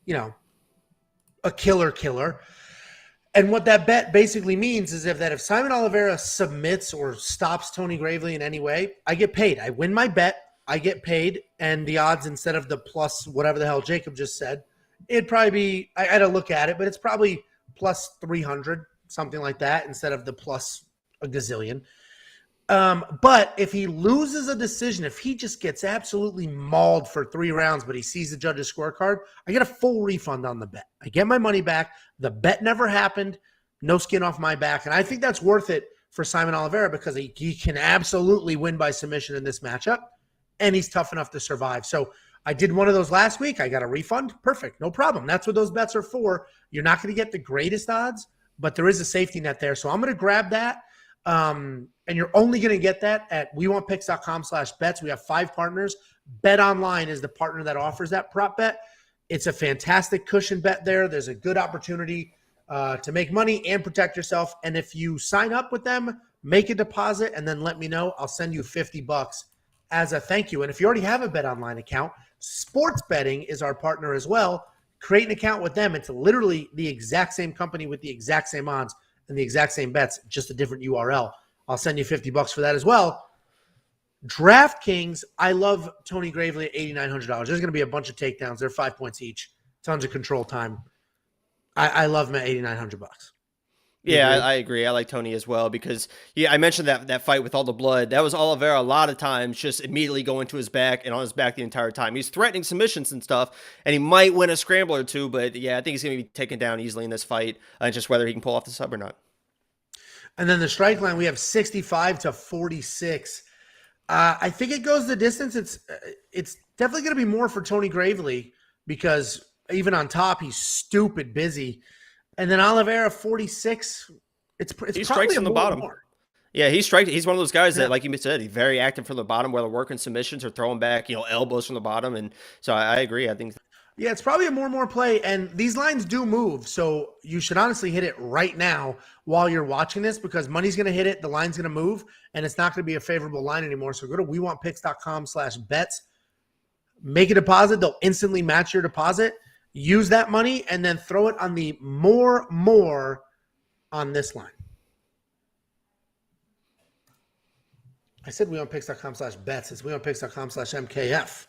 a killer. And what that bet basically means is if Simon Oliveira submits or stops Tony Gravely in any way, I get paid. I win my bet, I get paid, and the odds, instead of the plus whatever the hell Jacob just said, it'd probably be, I had to look at it, but it's probably plus 300, something like that, instead of the plus a gazillion. But if he loses a decision, if he just gets absolutely mauled for 3 rounds, but he sees the judge's scorecard, I get a full refund on the bet. I get my money back. The bet never happened. No skin off my back. And I think that's worth it for Simon Oliveira, because he can absolutely win by submission in this matchup, and he's tough enough to survive. So I did one of those last week. I got a refund. Perfect. No problem. That's what those bets are for. You're not going to get the greatest odds, but there is a safety net there. So I'm going to grab that. And you're only going to get that at wewantpicks.com/bets. We have 5 partners. Bet Online is the partner that offers that prop bet. It's a fantastic cushion bet there. There's a good opportunity to make money and protect yourself. And if you sign up with them, make a deposit, and then let me know, I'll send you $50 as a thank you. And if you already have a Bet Online account, Sports Betting is our partner as well. Create an account with them. It's literally the exact same company with the exact same odds and the exact same bets, just a different URL. I'll send you $50 for that as well. DraftKings, I love Tony Gravely at $8,900. There's going to be a bunch of takedowns. They're 5 points each. Tons of control time. I love him at $8,900. Yeah, I agree. I like Tony as well, because I mentioned that fight with all the blood. That was Oliveira a lot of times just immediately going to his back and on his back the entire time. He's threatening submissions and stuff, and he might win a scrambler or two, but I think he's going to be taken down easily in this fight, just whether he can pull off the sub or not. And then the strike line, we have 65 to 46. I think it goes the distance. It's definitely going to be more for Tony Gravely, because even on top, he's stupid busy. And then Oliveira 46. He strikes from the bottom. More. Yeah, he strikes. He's one of those guys that, like you said, he's very active from the bottom, whether working submissions or throwing back, elbows from the bottom. And so I agree. I think. Yeah, it's probably a more play, and these lines do move, so you should honestly hit it right now while you're watching this, because money's going to hit it, the line's going to move, and it's not going to be a favorable line anymore. So go to wewantpicks.com/bets, make a deposit. They'll instantly match your deposit. Use that money, and then throw it on the more on this line. I said wewantpicks.com/bets. It's wewantpicks.com/MKF.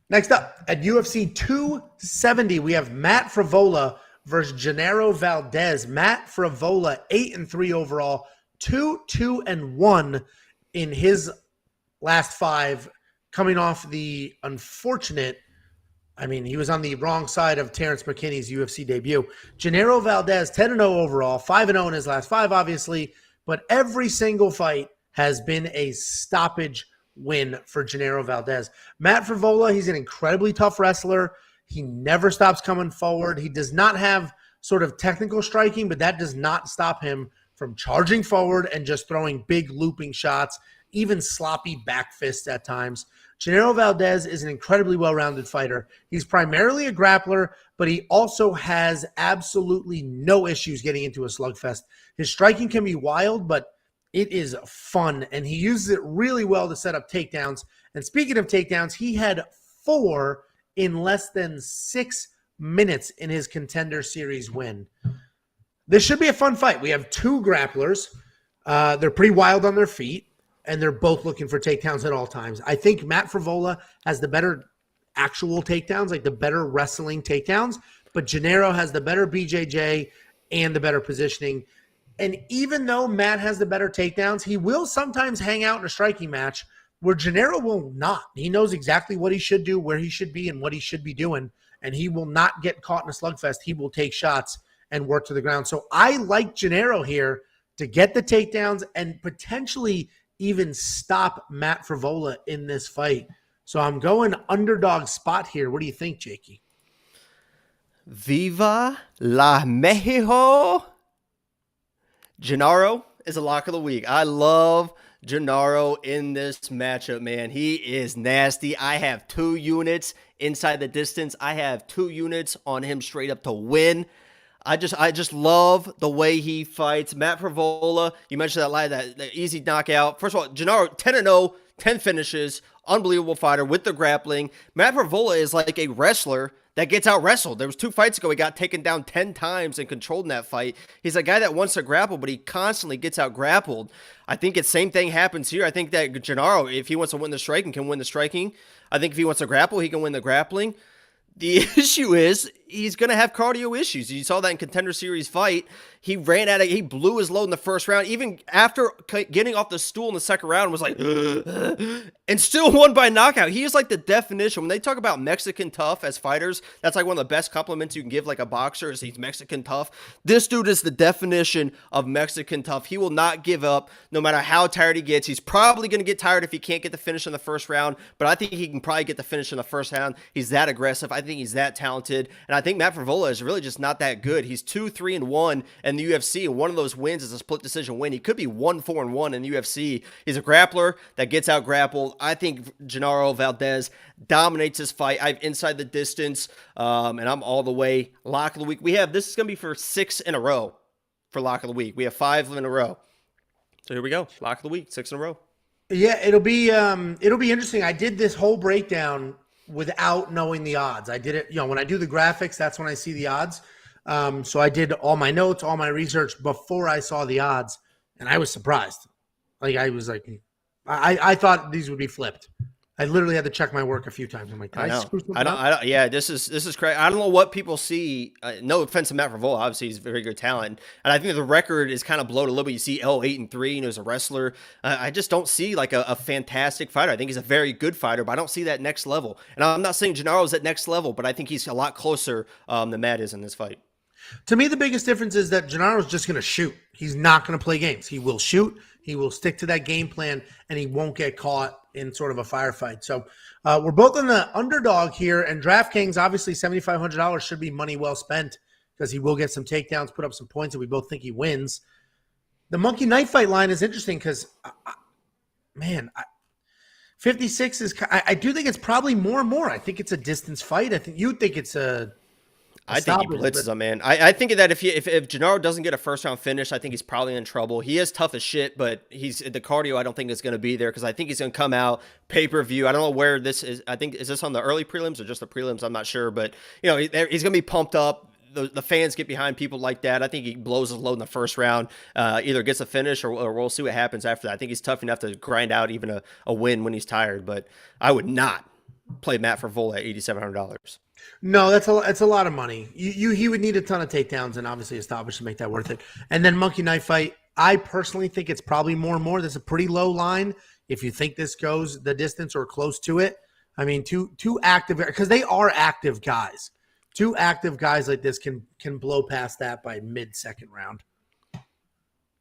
Next up, at UFC 270, we have Matt Frevola versus Genaro Valdéz. Matt Frevola, 8-3 overall, 2-2-1 in his last 5, coming off the unfortunate, he was on the wrong side of Terrence McKinney's UFC debut. Genaro Valdéz, 10-0 overall, 5-0 in his last 5, obviously, but every single fight has been a stoppage win for Genaro Valdéz. Matt Frevola, he's an incredibly tough wrestler. He never stops coming forward. He does not have sort of technical striking, but that does not stop him from charging forward and just throwing big looping shots, even sloppy back fists at times. Genaro Valdéz is an incredibly well-rounded fighter. He's primarily a grappler, but he also has absolutely no issues getting into a slugfest. His striking can be wild, but it is fun, and he uses it really well to set up takedowns. And speaking of takedowns, he had 4 in less than 6 minutes in his Contender Series win. This should be a fun fight. We have 2 grapplers. They're pretty wild on their feet, and they're both looking for takedowns at all times. I think Matt Frevola has the better actual takedowns, like the better wrestling takedowns, but Genaro has the better BJJ and the better positioning. And even though Matt has the better takedowns, he will sometimes hang out in a striking match where Genaro will not. He knows exactly what he should do, where he should be, and what he should be doing, and he will not get caught in a slugfest. He will take shots and work to the ground. So I like Genaro here to get the takedowns and potentially even stop Matt Frevola in this fight. So I'm going underdog spot here. What do you think, Jakey? Viva la Mexico! Genaro is a lock of the week. I love Genaro in this matchup, man. He is nasty. I have 2 units inside the distance. I have 2 units on him straight up to win. I just love the way he fights. Matt Frevola, you mentioned that easy knockout. First of all, Genaro 10-0, 10 finishes, unbelievable fighter with the grappling. Matt Frevola is like a wrestler that gets out wrestled. There was 2 fights ago, he got taken down 10 times and controlled in that fight. He's a guy that wants to grapple, but he constantly gets out grappled. I think it's same thing happens here. I think that Genaro, if he wants to win the striking, can win the striking. I think if he wants to grapple, he can win the grappling. The issue is he's going to have cardio issues. You saw that in Contender Series fight. He ran at it. He blew his load in the first round. Even after getting off the stool in the second round, was like, and still won by knockout. He is like the definition. When they talk about Mexican tough as fighters, that's like one of the best compliments you can give like a boxer is he's Mexican tough. This dude is the definition of Mexican tough. He will not give up no matter how tired he gets. He's probably going to get tired if he can't get the finish in the first round, but I think he can probably get the finish in the first round. He's that aggressive. I think he's that talented, and I think Matt Frevola is really just not that good. He's 2-3-1 in the UFC, and one of those wins is a split decision win. He could be 1-4-1 in the UFC. He's a grappler that gets out grappled. I think Genaro Valdéz dominates this fight. I've inside the distance, and I'm all the way. Lock of the week. This is going to be for 6 in a row for lock of the week. We have 5 in a row. So here we go. Lock of the week, 6 in a row. Yeah, it'll be interesting. I did this whole breakdown without knowing the odds. I did it, when I do the graphics, that's when I see the odds. So I did all my notes, all my research before I saw the odds, and I was surprised. I thought these would be flipped. I literally had to check my work a few times. I'm like, I don't. Yeah, this is crazy. I don't know what people see. No offense to Matt Frevola, obviously he's a very good talent, and I think the record is kind of bloated a little bit. You see, 8-3, as a wrestler. I just don't see like a fantastic fighter. I think he's a very good fighter, but I don't see that next level. And I'm not saying Genaro's at next level, but I think he's a lot closer than Matt is in this fight. To me, the biggest difference is that Genaro's just going to shoot. He's not going to play games. He will shoot. He will stick to that game plan, and he won't get caught in sort of a firefight. So we're both on the underdog here, and DraftKings, obviously $7,500 should be money well spent because he will get some takedowns, put up some points, and we both think he wins. The Monkey Knife Fight line is interesting because, 56 is – I do think it's probably more and more. I think it's a distance fight. I think you think it's I think he blitzes him, man. I think that if Genaro doesn't get a first-round finish, I think he's probably in trouble. He is tough as shit, but the cardio I don't think is going to be there because I think he's going to come out pay-per-view. I don't know where this is. I think, is this on the early prelims or just the prelims? I'm not sure, but he's going to be pumped up. the fans get behind people like that. I think he blows his load in the first round, either gets a finish or we'll see what happens after that. I think he's tough enough to grind out even a win when he's tired, but I would not play Matt Frevola at $8,700. No, it's a lot of money. He would need a ton of takedowns and obviously a stoppage to make that worth it. And then Monkey Knife Fight, I personally think it's probably more and more. That's a pretty low line if you think this goes the distance or close to it. I mean, two active, because they are active guys. Two active guys like this can blow past that by mid-second round.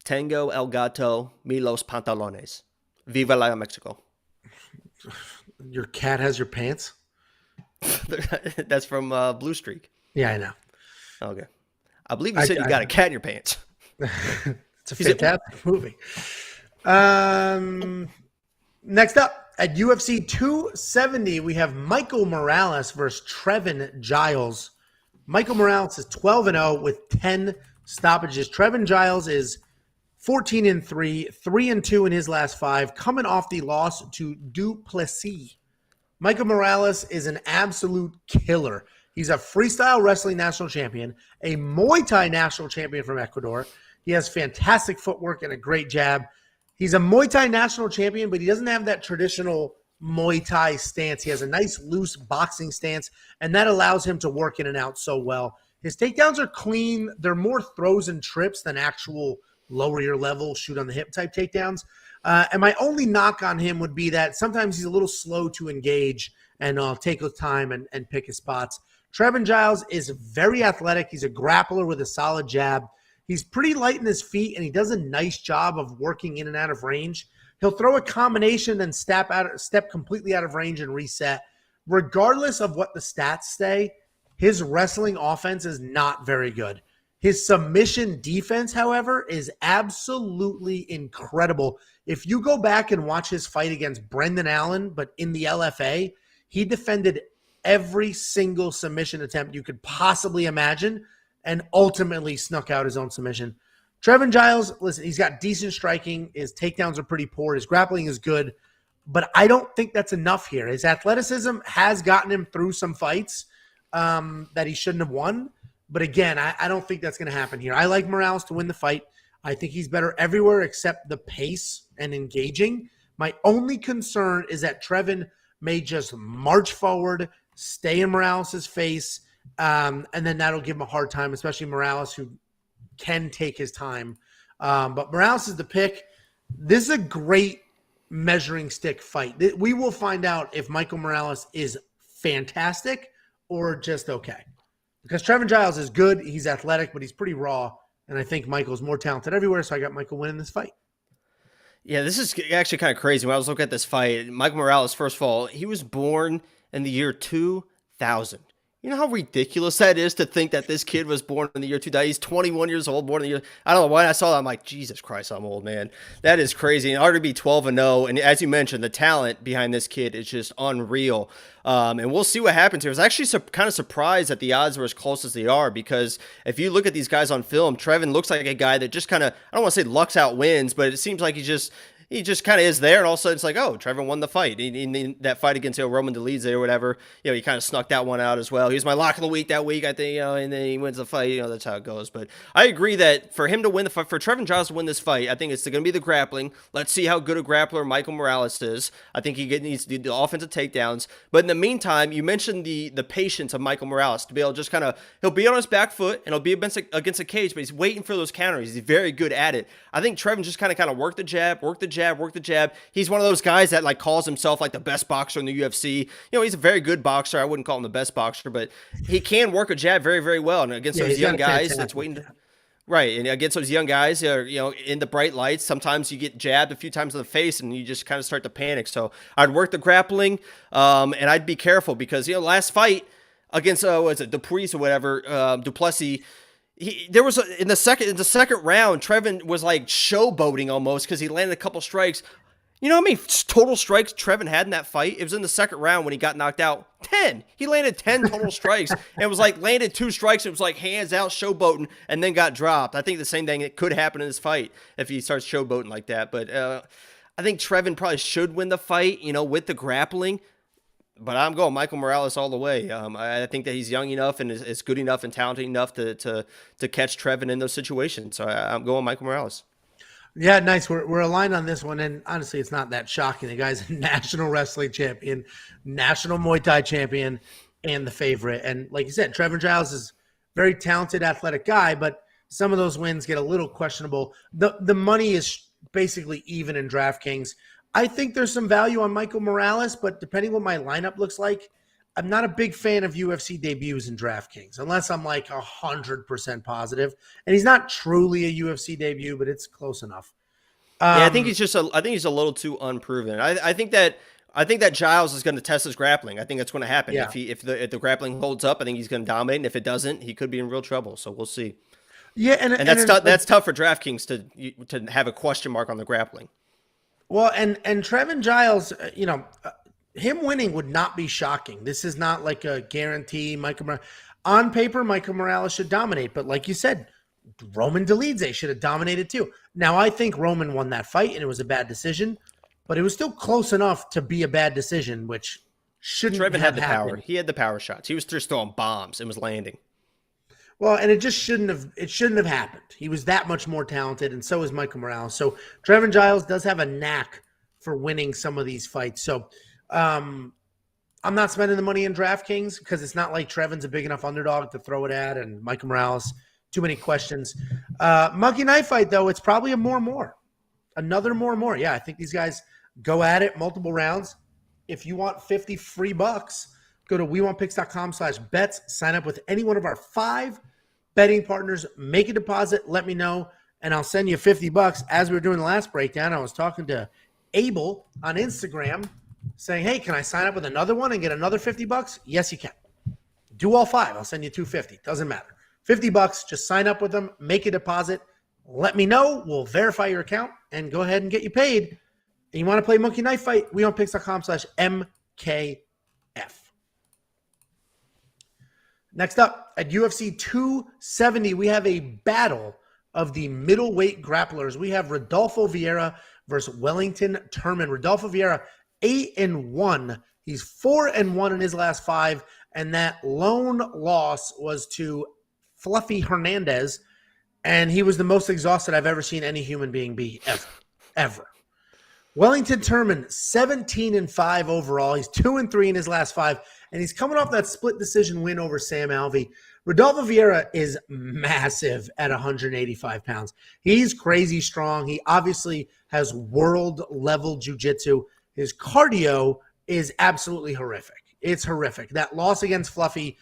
Tango El Gato, Milos Pantalones. Viva la Mexico. Your cat has your pants? That's from Blue Streak. Yeah, I know. Okay. I believe you said you got a cat in your pants. It's a fantastic movie. Next up, at UFC 270, we have Michael Morales versus Trevin Giles. Michael Morales is 12-0 with 10 stoppages. Trevin Giles is 14-3, 3-2 in his last 5, coming off the loss to Duplessis. Michael Morales is an absolute killer. He's a freestyle wrestling national champion, a Muay Thai national champion from Ecuador. He has fantastic footwork and a great jab. He's a Muay Thai national champion, but he doesn't have that traditional Muay Thai stance. He has a nice, loose boxing stance, and that allows him to work in and out so well. His takedowns are clean. They're more throws and trips than actual lower your level, shoot on the hip type takedowns. And my only knock on him would be that sometimes he's a little slow to engage and take his time and pick his spots. Trevin Giles is very athletic. He's a grappler with a solid jab. He's pretty light in his feet, and he does a nice job of working in and out of range. He'll throw a combination and step completely out of range and reset. Regardless of what the stats say, his wrestling offense is not very good. His submission defense, however, is absolutely incredible. If you go back and watch his fight against Brendan Allen, but in the LFA, he defended every single submission attempt you could possibly imagine and ultimately snuck out his own submission. Trevin Giles, listen, he's got decent striking. His takedowns are pretty poor. His grappling is good, but I don't think that's enough here. His athleticism has gotten him through some fights that he shouldn't have won. But again, I don't think that's going to happen here. I like Morales to win the fight. I think he's better everywhere except the pace and engaging. My only concern is that Trevin may just march forward, stay in Morales' face, and then that'll give him a hard time, especially Morales, who can take his time. But Morales is the pick. This is a great measuring stick fight. We will find out if Michael Morales is fantastic or just okay. Because Trevin Giles is good. He's athletic, but he's pretty raw. And I think Michael's more talented everywhere, so I got Michael winning this fight. Yeah, this is actually kind of crazy. When I was looking at this fight, Michael Morales, first of all, he was born in the year 2000. You know how ridiculous that is to think that this kid was born in the year 2000? He's 21 years old, born in the year. I don't know why I saw that. I'm like, Jesus Christ, I'm old, man. That is crazy. In order to be 12-0, and as you mentioned, the talent behind this kid is just unreal. And we'll see what happens here. I was actually kind of surprised that the odds were as close as they are, because if you look at these guys on film, Trevin looks like a guy that just kind of, I don't want to say lucks out wins, but it seems like he just kind of is there, and all of a sudden it's like, oh, Trevin won the fight. In that fight against Roman Dolidze or whatever, he kind of snuck that one out as well. He was my lock of the week that week, I think, and then he wins the fight. That's how it goes. But I agree that for him to win the fight, for Trevin Giles to win this fight, I think it's going to be the grappling. Let's see how good a grappler Michael Morales is. I think he needs to do the offensive takedowns. But in the meantime, you mentioned the patience of Michael Morales to be able to just kind of, he'll be on his back foot and he'll be against a cage, but he's waiting for those counters. He's very good at it. I think Trevin just kind of worked the jab, work the jab. He's one of those guys that calls himself the best boxer in the UFC. He's a very good boxer. I wouldn't call him the best boxer, but he can work a jab very, very well. And against those young guys that's waiting to, right. And against those young guys, in the bright lights, sometimes you get jabbed a few times in the face and you just kind of start to panic. So I'd work the grappling, and I'd be careful because, last fight against, Duplessis or whatever, Duplessis, there was in the second round, Trevin was showboating almost because he landed a couple strikes. You know how many total strikes Trevin had in that fight? It was in the second round when he got knocked out. 10. He landed 10 total strikes. And it was landed 2 strikes. It was hands out, showboating, and then got dropped. I think the same thing that could happen in this fight if he starts showboating like that. But I think Trevin probably should win the fight, with the grappling. But I'm going Michael Morales all the way. I think that he's young enough and is good enough and talented enough to catch Trevin in those situations. So I'm going Michael Morales. Yeah, nice. We're aligned on this one, and honestly, it's not that shocking. The guy's a national wrestling champion, national Muay Thai champion, and the favorite. And like you said, Trevin Giles is a very talented, athletic guy, but some of those wins get a little questionable. The money is basically even in DraftKings. I think there's some value on Michael Morales, but depending what my lineup looks like, I'm not a big fan of UFC debuts in DraftKings, unless I'm like 100% positive. And he's not truly a UFC debut, but it's close enough. Yeah, I think he's a little too unproven. I think that Giles is going to test his grappling. I think that's going to happen. Yeah. If the grappling holds up, I think he's going to dominate. And if it doesn't, he could be in real trouble. So we'll see. Yeah, and that's tough for DraftKings to have a question mark on the grappling. Well, and Trevin Giles, him winning would not be shocking. This is not like a guarantee. On paper, Michael Morales should dominate, but like you said, Roman Dolidze should have dominated too. Now, I think Roman won that fight, and it was a bad decision, but it was still close enough to be a bad decision, which shouldn't Trevin have had the happened. power. He had the power shots. He was just throwing bombs and was landing. Well, and it just shouldn't have happened. He was that much more talented, and so is Michael Morales. So Trevin Giles does have a knack for winning some of these fights. So I'm not spending the money in DraftKings because it's not like Trevin's a big enough underdog to throw it at, and Michael Morales, too many questions. Monkey Knife Fight, though, it's probably a more. Another more. Yeah, I think these guys go at it multiple rounds. If you want 50 free bucks, go to wewantpicks.com/bets, sign up with any one of our 5 betting partners, make a deposit, let me know, and I'll send you 50 bucks. As we were doing the last breakdown, I was talking to Abel on Instagram saying, hey, can I sign up with another one and get another 50 bucks? Yes, you can. Do all 5. I'll send you 250. Doesn't matter. 50 bucks, just sign up with them, make a deposit, let me know. We'll verify your account and go ahead and get you paid. And you want to play Monkey Knife Fight? wewantpicks.com/MKF. Next up, at UFC 270, we have a battle of the middleweight grapplers. We have Rodolfo Vieira versus Wellington Turman. Rodolfo Vieira, 8-1. He's 4-1 in his last 5, and that lone loss was to Fluffy Hernandez, and he was the most exhausted I've ever seen any human being be, ever. Wellington Turman, 17-5 overall. He's 2-3 in his last 5, and he's coming off that split decision win over Sam Alvey. Rodolfo Vieira is massive at 185 pounds. He's crazy strong. He obviously has world-level jiu-jitsu. His cardio is absolutely horrific. It's horrific. That loss against Fluffy,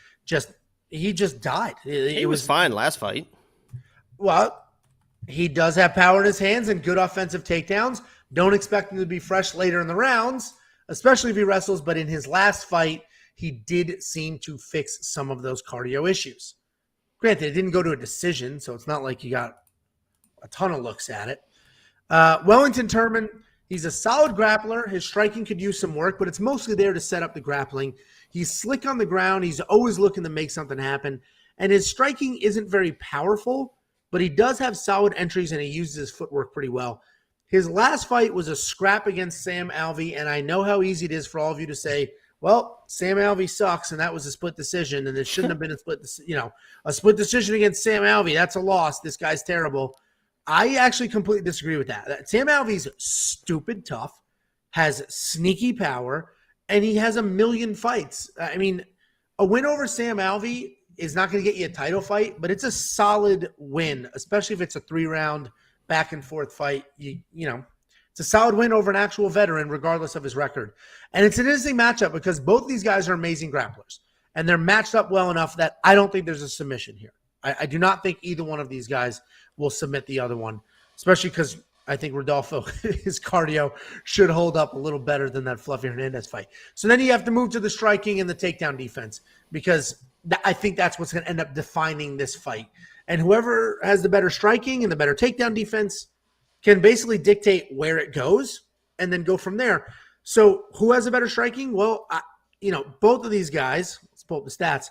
he just died. He was fine last fight. Well, he does have power in his hands and good offensive takedowns. Don't expect him to be fresh later in the rounds, especially if he wrestles. But in his last fight, he did seem to fix some of those cardio issues. Granted, it didn't go to a decision, so it's not like you got a ton of looks at it. Wellington Turman, he's a solid grappler. His striking could use some work, but it's mostly there to set up the grappling. He's slick on the ground. He's always looking to make something happen. And his striking isn't very powerful, but he does have solid entries, and he uses his footwork pretty well. His last fight was a scrap against Sam Alvey, and I know how easy it is for all of you to say, well, Sam Alvey sucks, and that was a split decision, and it shouldn't have been a split decision against Sam Alvey. That's a loss. This guy's terrible. I actually completely disagree with that. Sam Alvey's stupid tough, has sneaky power, and he has a million fights. I mean, a win over Sam Alvey is not going to get you a title fight, but it's a solid win, especially if it's a 3-round back and forth fight. It's a solid win over an actual veteran, regardless of his record. And it's an interesting matchup because both these guys are amazing grapplers, and they're matched up well enough that I don't think there's a submission here. I do not think either one of these guys will submit the other one, especially because I think Rodolfo, his cardio should hold up a little better than that Fluffy Hernandez fight. So then you have to move to the striking and the takedown defense because I think that's what's going to end up defining this fight. And whoever has the better striking and the better takedown defense can basically dictate where it goes and then go from there. So who has a better striking? Well, both of these guys, let's pull up the stats,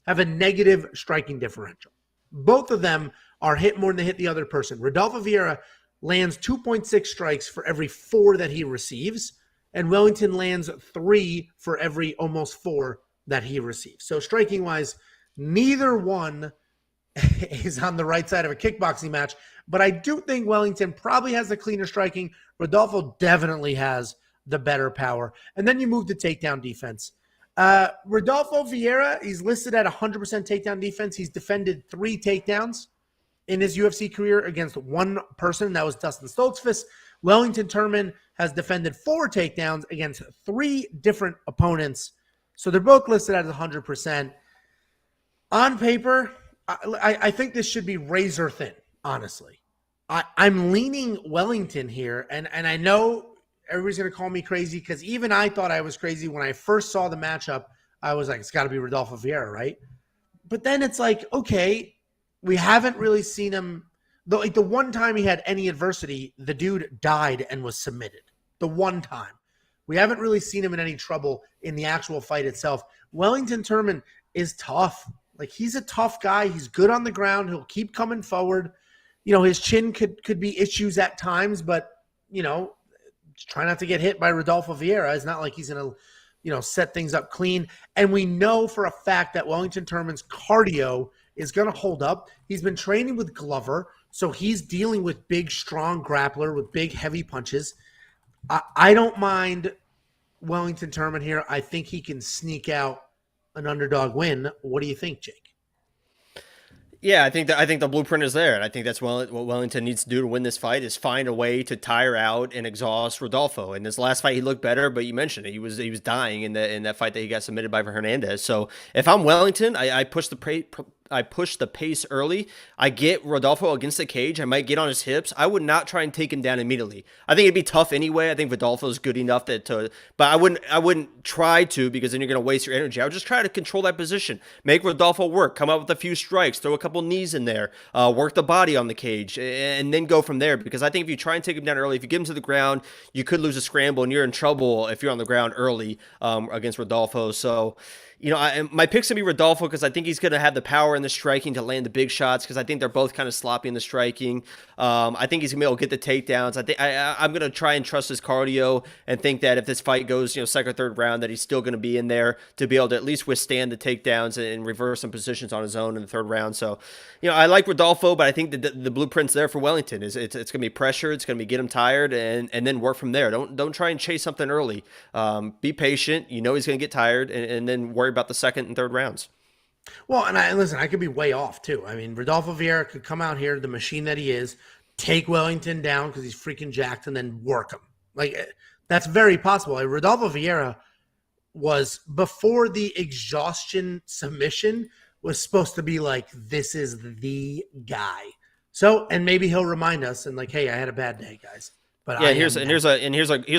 have a negative striking differential. Both of them are hit more than they hit the other person. Rodolfo Vieira lands 2.6 strikes for every 4 that he receives, and Wellington lands 3 for every almost 4 that he receives. So striking-wise, neither one is on the right side of a kickboxing match, but I do think Wellington probably has the cleaner striking. Rodolfo definitely has the better power. And then you move to takedown defense. Rodolfo Vieira, he's listed at 100% takedown defense. He's defended 3 takedowns in his UFC career against one person. That was Dustin Stoltzfus. Wellington Turman has defended 4 takedowns against 3 different opponents. So they're both listed at 100%. On paper, I think this should be razor thin, honestly. I'm leaning Wellington here, and I know everybody's going to call me crazy because even I thought I was crazy when I first saw the matchup. I was like, it's got to be Rodolfo Vieira, right? But then it's like, okay, we haven't really seen him. Like the one time he had any adversity, the dude died and was submitted. The one time. We haven't really seen him in any trouble in the actual fight itself. Wellington Turman is tough. Like, he's a tough guy. He's good on the ground. He'll keep coming forward. You know, his chin could be issues at times, but, you know, try not to get hit by Rodolfo Vieira. It's not like he's going to, you know, set things up clean. And we know for a fact that Wellington Turman's cardio is going to hold up. He's been training with Glover, so he's dealing with big, strong grappler with big, heavy punches. I don't mind Wellington Turman here. I think he can sneak out an underdog win. What do you think, Jake? Yeah, I think the blueprint is there, and I think that's what Wellington needs to do to win this fight is find a way to tire out and exhaust Rodolfo. In this last fight, he looked better, but you mentioned it. He was dying in that fight that he got submitted by Hernandez. So if I'm Wellington, I push the pace early. I get Rodolfo against the cage. I might get on his hips. I would not try and take him down immediately. I think it'd be tough anyway. I think Rodolfo is good enough but I wouldn't try to, because then you're going to waste your energy. I would just try to control that position. Make Rodolfo work. Come out with a few strikes. Throw a couple knees in there. Work the body on the cage, and then go from there. Because I think if you try and take him down early, if you get him to the ground, you could lose a scramble, and you're in trouble if you're on the ground early against Rodolfo. So, you know, my pick's going to be Rodolfo because I think he's going to have the power and the striking to land the big shots, because I think they're both kind of sloppy in the striking. I think he's going to be able to get the takedowns. I'm going to try and trust his cardio and think that if this fight goes, you know, second or third round, that he's still going to be in there to be able to at least withstand the takedowns and reverse some positions on his own in the third round. So, you know, I like Rodolfo, but I think the blueprint's there for Wellington. It's going to be pressure. It's going to be get him tired and then work from there. Don't try and chase something early. Be patient. You know he's going to get tired, and then worry about the second and third rounds. Well, and listen, I could be way off too. I mean, Rodolfo Vieira could come out here, the machine that he is, take Wellington down because he's freaking jacked, and then work him. Like, that's very possible. Like, Rodolfo Vieira was, before the exhaustion submission, was supposed to be like, this is the guy. So, and maybe he'll remind us and like, hey, I had a bad day, guys. But yeah, here's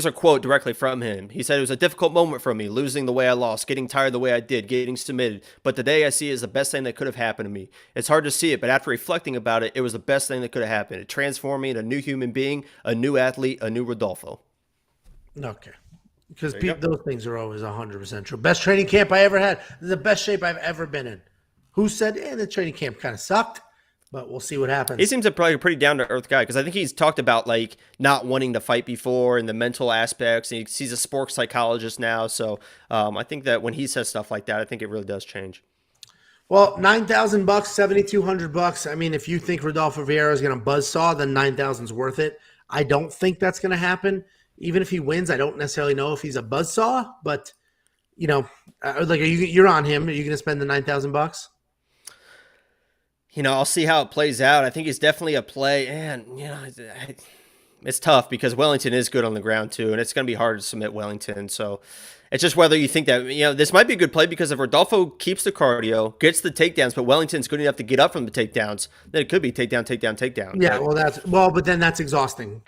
a quote directly from him. He said, "It was a difficult moment for me, losing the way I lost, getting tired the way I did, getting submitted. But today I see it as the best thing that could have happened to me. It's hard to see it, but after reflecting about it, it was the best thing that could have happened. It transformed me into a new human being, a new athlete, a new Rodolfo." Okay. Because those things are always 100% true. Best training camp I ever had. This is the best shape I've ever been in. Who said, the training camp kind of sucked? But we'll see what happens. He seems probably a pretty down-to-earth guy, because I think he's talked about like not wanting to fight before and the mental aspects. And he's a sports psychologist now, so I think that when he says stuff like that, I think it really does change. Well, $9,000, $7,200. I mean, if you think Rodolfo Vieira is going to buzzsaw, then $9,000 is worth it. I don't think that's going to happen. Even if he wins, I don't necessarily know if he's a buzzsaw. But you know, like you're on him. Are you going to spend the $9,000? You know, I'll see how it plays out. I think he's definitely a play, and you know, it's tough because Wellington is good on the ground too, and it's going to be hard to submit Wellington. So it's just whether you think that, you know, this might be a good play, because if Rodolfo keeps the cardio, gets the takedowns, but Wellington's good enough to get up from the takedowns, then it could be takedown. Yeah, but then that's exhausting.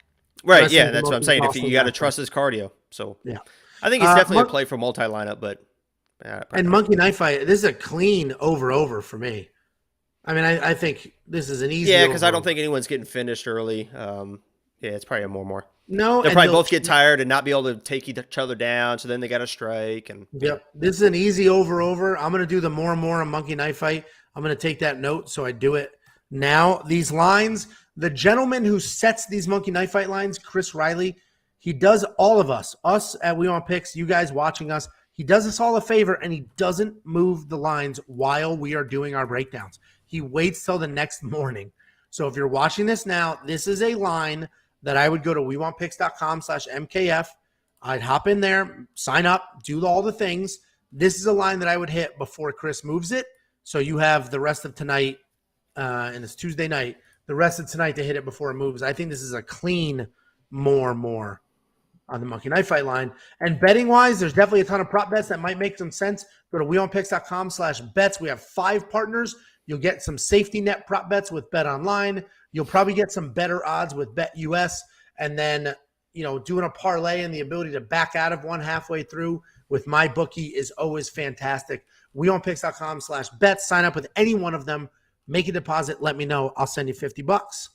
Right? Yeah, that's what I'm saying. If you got to trust his cardio, so yeah, I think it's definitely a play for multi lineup, but and Monkey Knife Fight. This is a clean over for me. I mean, I think this is an easy. Yeah, because I don't think anyone's getting finished early. Yeah, it's probably a more. No, they'll probably both get tired and not be able to take each other down, so then they got to strike. And yep, this is an easy over. I'm going to do the more and more on Monkey Knife Fight. I'm going to take that note, so I do it now. These lines, the gentleman who sets these Monkey Knife Fight lines, Chris Riley, He does all of us at We Want Picks, you guys watching us, he does us all a favor, and he doesn't move the lines while we are doing our breakdowns. He waits till the next morning. So if you're watching this now, this is a line that I would go to wewantpicks.com/MKF. I'd hop in there, sign up, do all the things. This is a line that I would hit before Chris moves it. So you have the rest of tonight, and it's Tuesday night, the rest of tonight to hit it before it moves. I think this is a clean more on the Monkey Knife Fight line. And betting-wise, there's definitely a ton of prop bets that might make some sense. Go to wewantpicks.com/bets. We have 5 partners. You'll get some safety net prop bets with Bet Online. You'll probably get some better odds with Bet US. And then, doing a parlay and the ability to back out of one halfway through with my bookie is always fantastic. wewantpicks.com/bets. Sign up with any one of them. Make a deposit. Let me know. I'll send you $50.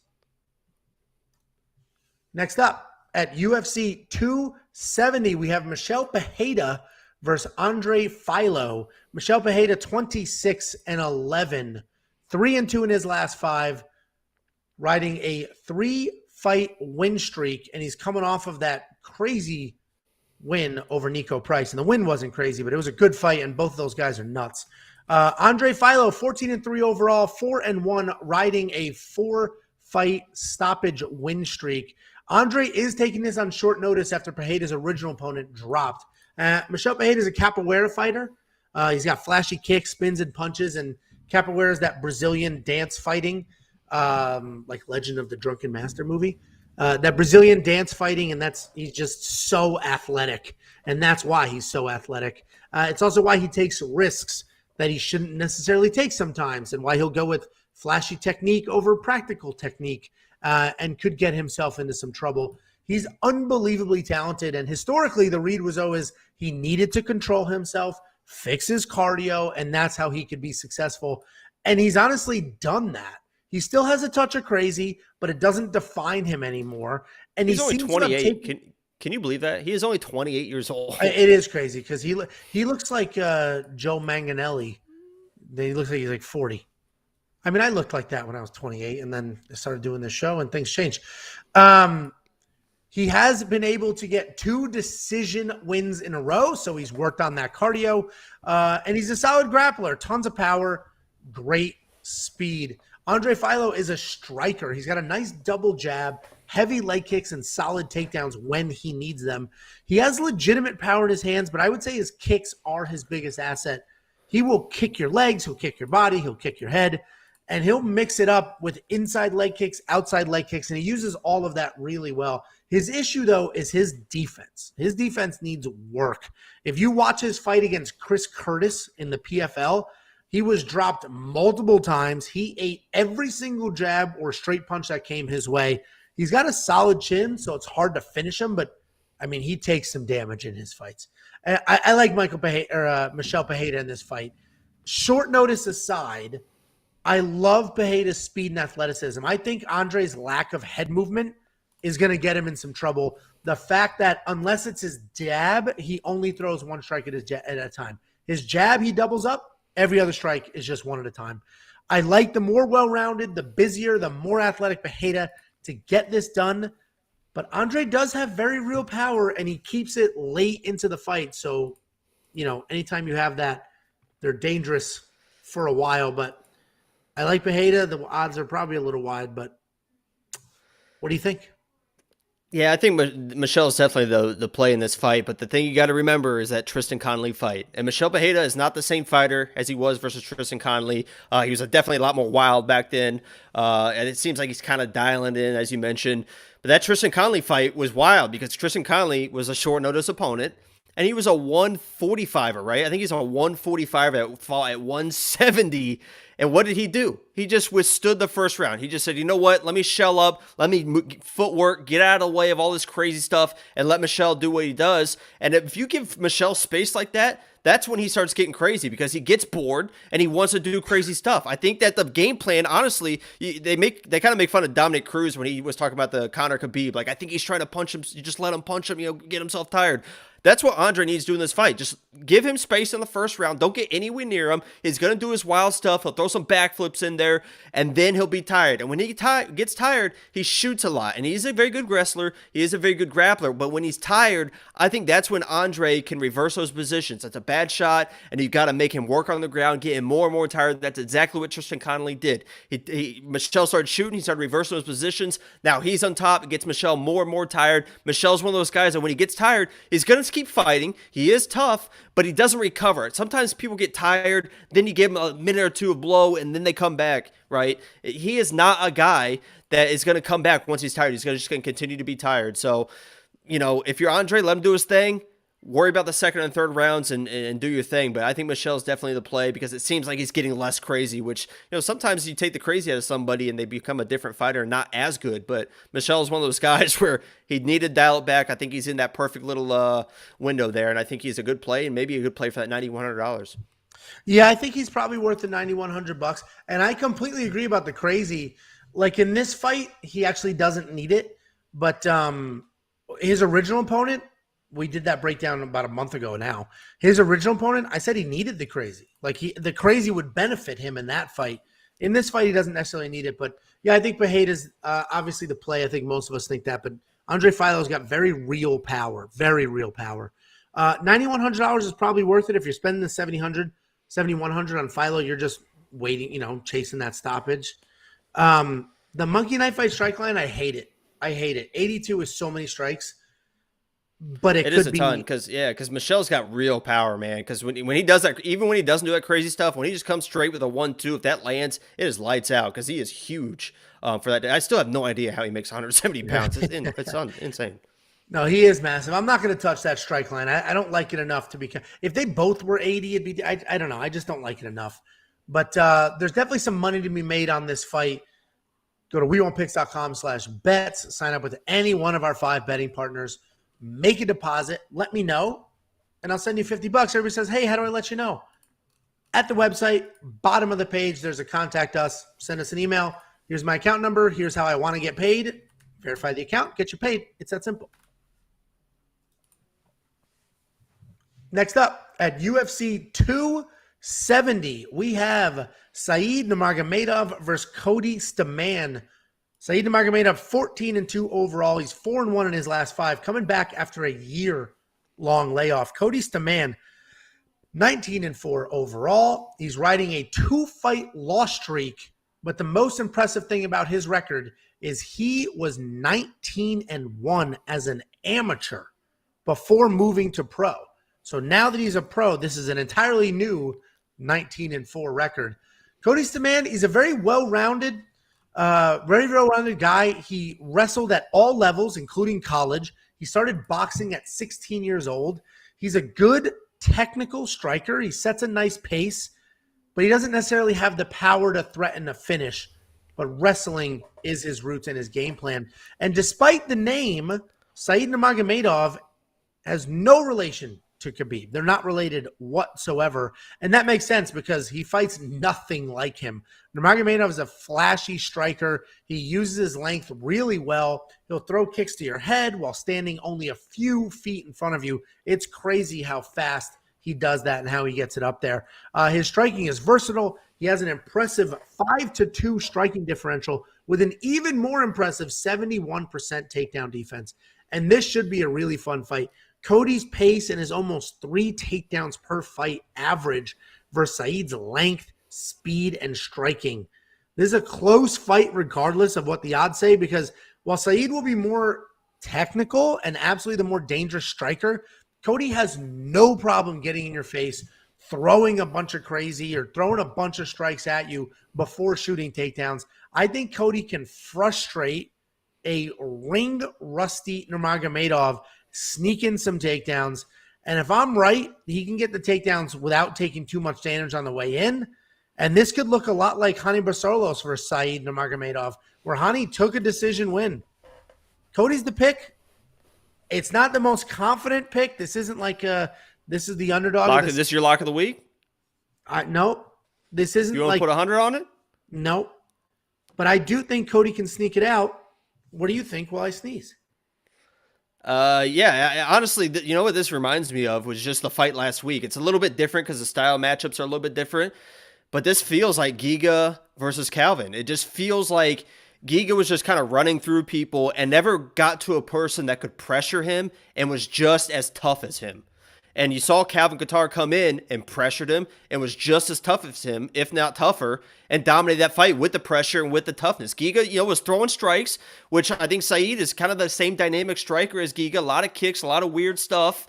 Next up, at UFC 270, we have Michel Pereira versus Andre Filo. Michel Pereira, 26-11, 3-2 in his last 5, riding a 3-fight win streak, and he's coming off of that crazy win over Nico Price. And the win wasn't crazy, but it was a good fight, and both of those guys are nuts. Andre Filo, 14-3 overall, 4-1, riding a 4-fight stoppage win streak. Andre is taking this on short notice after Pereira's original opponent dropped. Michel Pereira is a capoeira fighter. He's got flashy kicks, spins, and punches, and capoeira is that Brazilian dance fighting, like Legend of the Drunken Master movie. That Brazilian dance fighting, and he's just so athletic, and that's why he's so athletic. It's also why he takes risks that he shouldn't necessarily take sometimes, and why he'll go with flashy technique over practical technique. And could get himself into some trouble. He's unbelievably talented, and historically the read was always he needed to control himself, fix his cardio, and that's how he could be successful. And he's honestly done that. He still has a touch of crazy, but it doesn't define him anymore. And he's only 28. Can you believe that? He is only 28 years old. It is crazy because he looks like Joe Manganiello. He looks like he's like 40. I mean, I looked like that when I was 28, and then I started doing this show, and things changed. He has been able to get 2 decision wins in a row, so he's worked on that cardio. And he's a solid grappler, tons of power, great speed. Andre Filo is a striker. He's got a nice double jab, heavy leg kicks, and solid takedowns when he needs them. He has legitimate power in his hands, but I would say his kicks are his biggest asset. He will kick your legs, he'll kick your body, he'll kick your head. And he'll mix it up with inside leg kicks, outside leg kicks, and he uses all of that really well. His issue, though, is his defense. His defense needs work. If you watch his fight against Chris Curtis in the PFL, he was dropped multiple times. He ate every single jab or straight punch that came his way. He's got a solid chin, so it's hard to finish him, but, I mean, he takes some damage in his fights. I like Michel Pereira in this fight. Short notice aside, I love Pereira's speed and athleticism. I think Andre's lack of head movement is going to get him in some trouble. The fact that unless it's his jab, he only throws 1 strike at a time. His jab, he doubles up. Every other strike is just 1 at a time. I like the more well-rounded, the busier, the more athletic Pereira to get this done. But Andre does have very real power, and he keeps it late into the fight. So, anytime you have that, they're dangerous for a while, but I like Pereira. The odds are probably a little wide, but what do you think? Yeah, I think Michelle is definitely the play in this fight, but the thing you got to remember is that Tristan Connolly fight. And Michel Pereira is not the same fighter as he was versus Tristan Connolly. He was definitely a lot more wild back then, and it seems like he's kind of dialing in, as you mentioned. But that Tristan Connolly fight was wild because Tristan Connolly was a short notice opponent, and he was a 145er, right? I think he's on 145 at 170. And what did he do? He just withstood the first round. He just said, you know what? Let me shell up. Let me footwork, get out of the way of all this crazy stuff, and let Michel do what he does. And if you give Michel space like that, that's when he starts getting crazy because he gets bored and he wants to do crazy stuff. I think that the game plan, honestly, they kind of make fun of Dominic Cruz when he was talking about the Conor Khabib. Like, I think he's trying to punch him. You just let him punch him, get himself tired. That's what Andre needs to do in this fight. Just give him space in the first round. Don't get anywhere near him. He's going to do his wild stuff. He'll throw some backflips in there, and then he'll be tired. And when he gets tired, he shoots a lot. And he's a very good wrestler. He is a very good grappler. But when he's tired, I think that's when Andre can reverse those positions. That's a bad shot, and you've got to make him work on the ground, get him more and more tired. That's exactly what Tristan Connolly did. Michelle started shooting. He started reversing those positions. Now he's on top. It gets Michelle more and more tired. Michelle's one of those guys that when he gets tired, he's going to keep fighting. He is tough, but he doesn't recover. Sometimes people get tired, then you give him a minute or two of blow, and then they come back, right? He is not a guy that is going to come back once he's tired. He's just going to continue to be tired. So, if you're Andre, let him do his thing. Worry about the second and third rounds and do your thing. But I think Michelle's definitely the play because it seems like he's getting less crazy, which, sometimes you take the crazy out of somebody and they become a different fighter, not as good. But Michelle's one of those guys where he needed to dial it back. I think he's in that perfect little window there. And I think he's a good play and maybe a good play for that $9,100. Yeah, I think he's probably worth the $9,100. And I completely agree about the crazy. Like in this fight, he actually doesn't need it. But his original opponent, we did that breakdown about a month ago now. His original opponent, I said he needed the crazy. Like the crazy would benefit him in that fight. In this fight, he doesn't necessarily need it. But yeah, I think Pereira's obviously the play. I think most of us think that. But Andre Filo's got very real power. Very real power. $9,100 is probably worth it if you're spending the $7,100 on Filo. You're just waiting, chasing that stoppage. The Monkey Knife Fight strike line, I hate it. 82 is so many strikes. But it is could a ton because Michelle's got real power, man. Because when he does that, even when he doesn't do that crazy stuff, when he just comes straight with a 1-2, if that lands, it is lights out because he is huge for that. I still have no idea how he makes 170 pounds. It's insane. No, he is massive. I'm not going to touch that strike line. I don't like it enough to be. If they both were 80, it'd be. I don't know. I just don't like it enough. But there's definitely some money to be made on this fight. Go to wewantpicks.com/bets. Sign up with any one of our 5 betting partners. Make a deposit. Let me know, and I'll send you $50. Everybody says, hey, how do I let you know? At the website, bottom of the page, there's a contact us. Send us an email. Here's my account number. Here's how I want to get paid. Verify the account. Get you paid. It's that simple. Next up, at UFC 270, we have Said Nurmagomedov versus Cody Stamann. Said Nurmagomedov, 14-2 overall. He's 4-1 in his last 5, coming back after a year-long layoff. Cody Stamann, 19-4 overall. He's riding a 2-fight loss streak, but the most impressive thing about his record is he was 19-1 as an amateur before moving to pro. So now that he's a pro, this is an entirely new 19-4 record. Cody Stamann, he's a very well-rounded guy. He wrestled at all levels, including college. He started boxing at 16 years old. He's a good technical striker. He sets a nice pace, but he doesn't necessarily have the power to threaten a finish. But wrestling is his roots and his game plan. And despite the name, Said Nurmagomedov has no relation to Khabib. They're not related whatsoever. And that makes sense because he fights nothing like him. Nurmagomedov is a flashy striker. He uses his length really well. He'll throw kicks to your head while standing only a few feet in front of you. It's crazy how fast he does that and how he gets it up there. His striking is versatile. He has an impressive 5-2 striking differential with an even more impressive 71% takedown defense. And this should be a really fun fight. Cody's pace and his almost 3 takedowns per fight average versus Said's length, speed, and striking. This is a close fight regardless of what the odds say because while Said will be more technical and absolutely the more dangerous striker, Cody has no problem getting in your face, throwing a bunch of crazy or throwing a bunch of strikes at you before shooting takedowns. I think Cody can frustrate a ring-rusty Nurmagomedov, sneak in some takedowns. And if I'm right, he can get the takedowns without taking too much damage on the way in. And this could look a lot like Hani Barcelos versus Said Nurmagomedov, where Hani took a decision win. Cody's the pick. It's not the most confident pick. This isn't like this is the underdog. Is this your lock of the week? No. This isn't. You want to put 100 on it? No. But I do think Cody can sneak it out. What do you think while I sneeze? Honestly, you know what this reminds me of was just the fight last week. It's a little bit different because the style matchups are a little bit different, but this feels like Giga versus Calvin. It just feels like Giga was just kind of running through people and never got to a person that could pressure him and was just as tough as him. And you saw Calvin Kattar come in and pressured him and was just as tough as him, if not tougher, and dominated that fight with the pressure and with the toughness. Giga, was throwing strikes, which I think Saeed is kind of the same dynamic striker as Giga. A lot of kicks, a lot of weird stuff.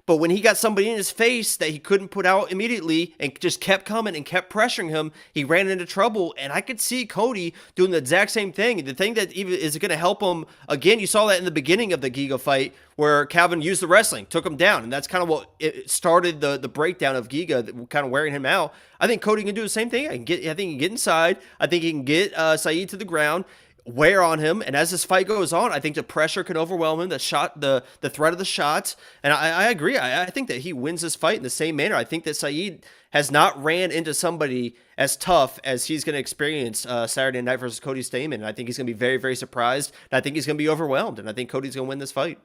But when he got somebody in his face that he couldn't put out immediately and just kept coming and kept pressuring him, he ran into trouble. And I could see Cody doing the exact same thing. The thing that even is going to help him, again, you saw that in the beginning of the Giga fight where Calvin used the wrestling, took him down. And that's kind of what it started the breakdown of Giga, kind of wearing him out. I think Cody can do the same thing. I think he can get inside. I think he can get Saeed to the ground, wear on him, and as this fight goes on, I think the pressure can overwhelm him, the threat of the shots, and I agree. I think that he wins this fight in the same manner. I think that Saeed has not ran into somebody as tough as he's going to experience Saturday night versus Cody Stamann, and I think he's going to be very, very surprised, and I think he's going to be overwhelmed, and I think Cody's going to win this fight.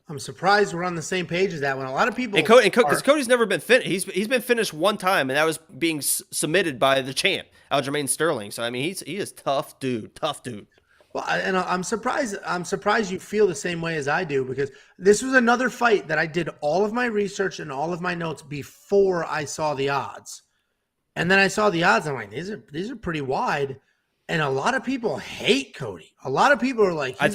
I'm surprised we're on the same page as that one. A lot of people, because Cody's never been finished. He's been finished one time, and that was being submitted by the champ, Aljamain Sterling. So I mean, he is tough dude. Well, and I'm surprised. I'm surprised you feel the same way as I do, because this was another fight that I did all of my research and all of my notes before I saw the odds, and then I saw the odds. I'm like, these are pretty wide. And a lot of people hate Cody. A lot of people are like, I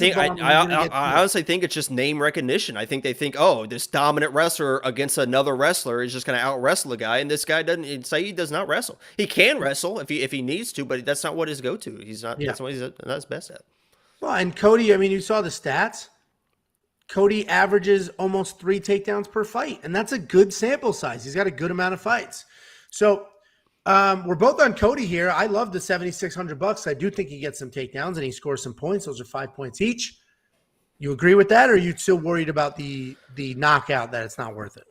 honestly think it's just name recognition. I think they think, oh, this dominant wrestler against another wrestler is just going to out wrestle a guy. And this guy Saeed does not wrestle. He can wrestle if he needs to, but that's not what his go-to. He's not, that's what he's not his best at. Well, and Cody, I mean, you saw the stats. Cody averages almost 3 takedowns per fight. And that's a good sample size. He's got a good amount of fights. So, we're both on Cody here. I love the $7,600. I do think he gets some takedowns and he scores some points. Those are 5 points each. You agree with that, or are you still worried about the knockout, that it's not worth it?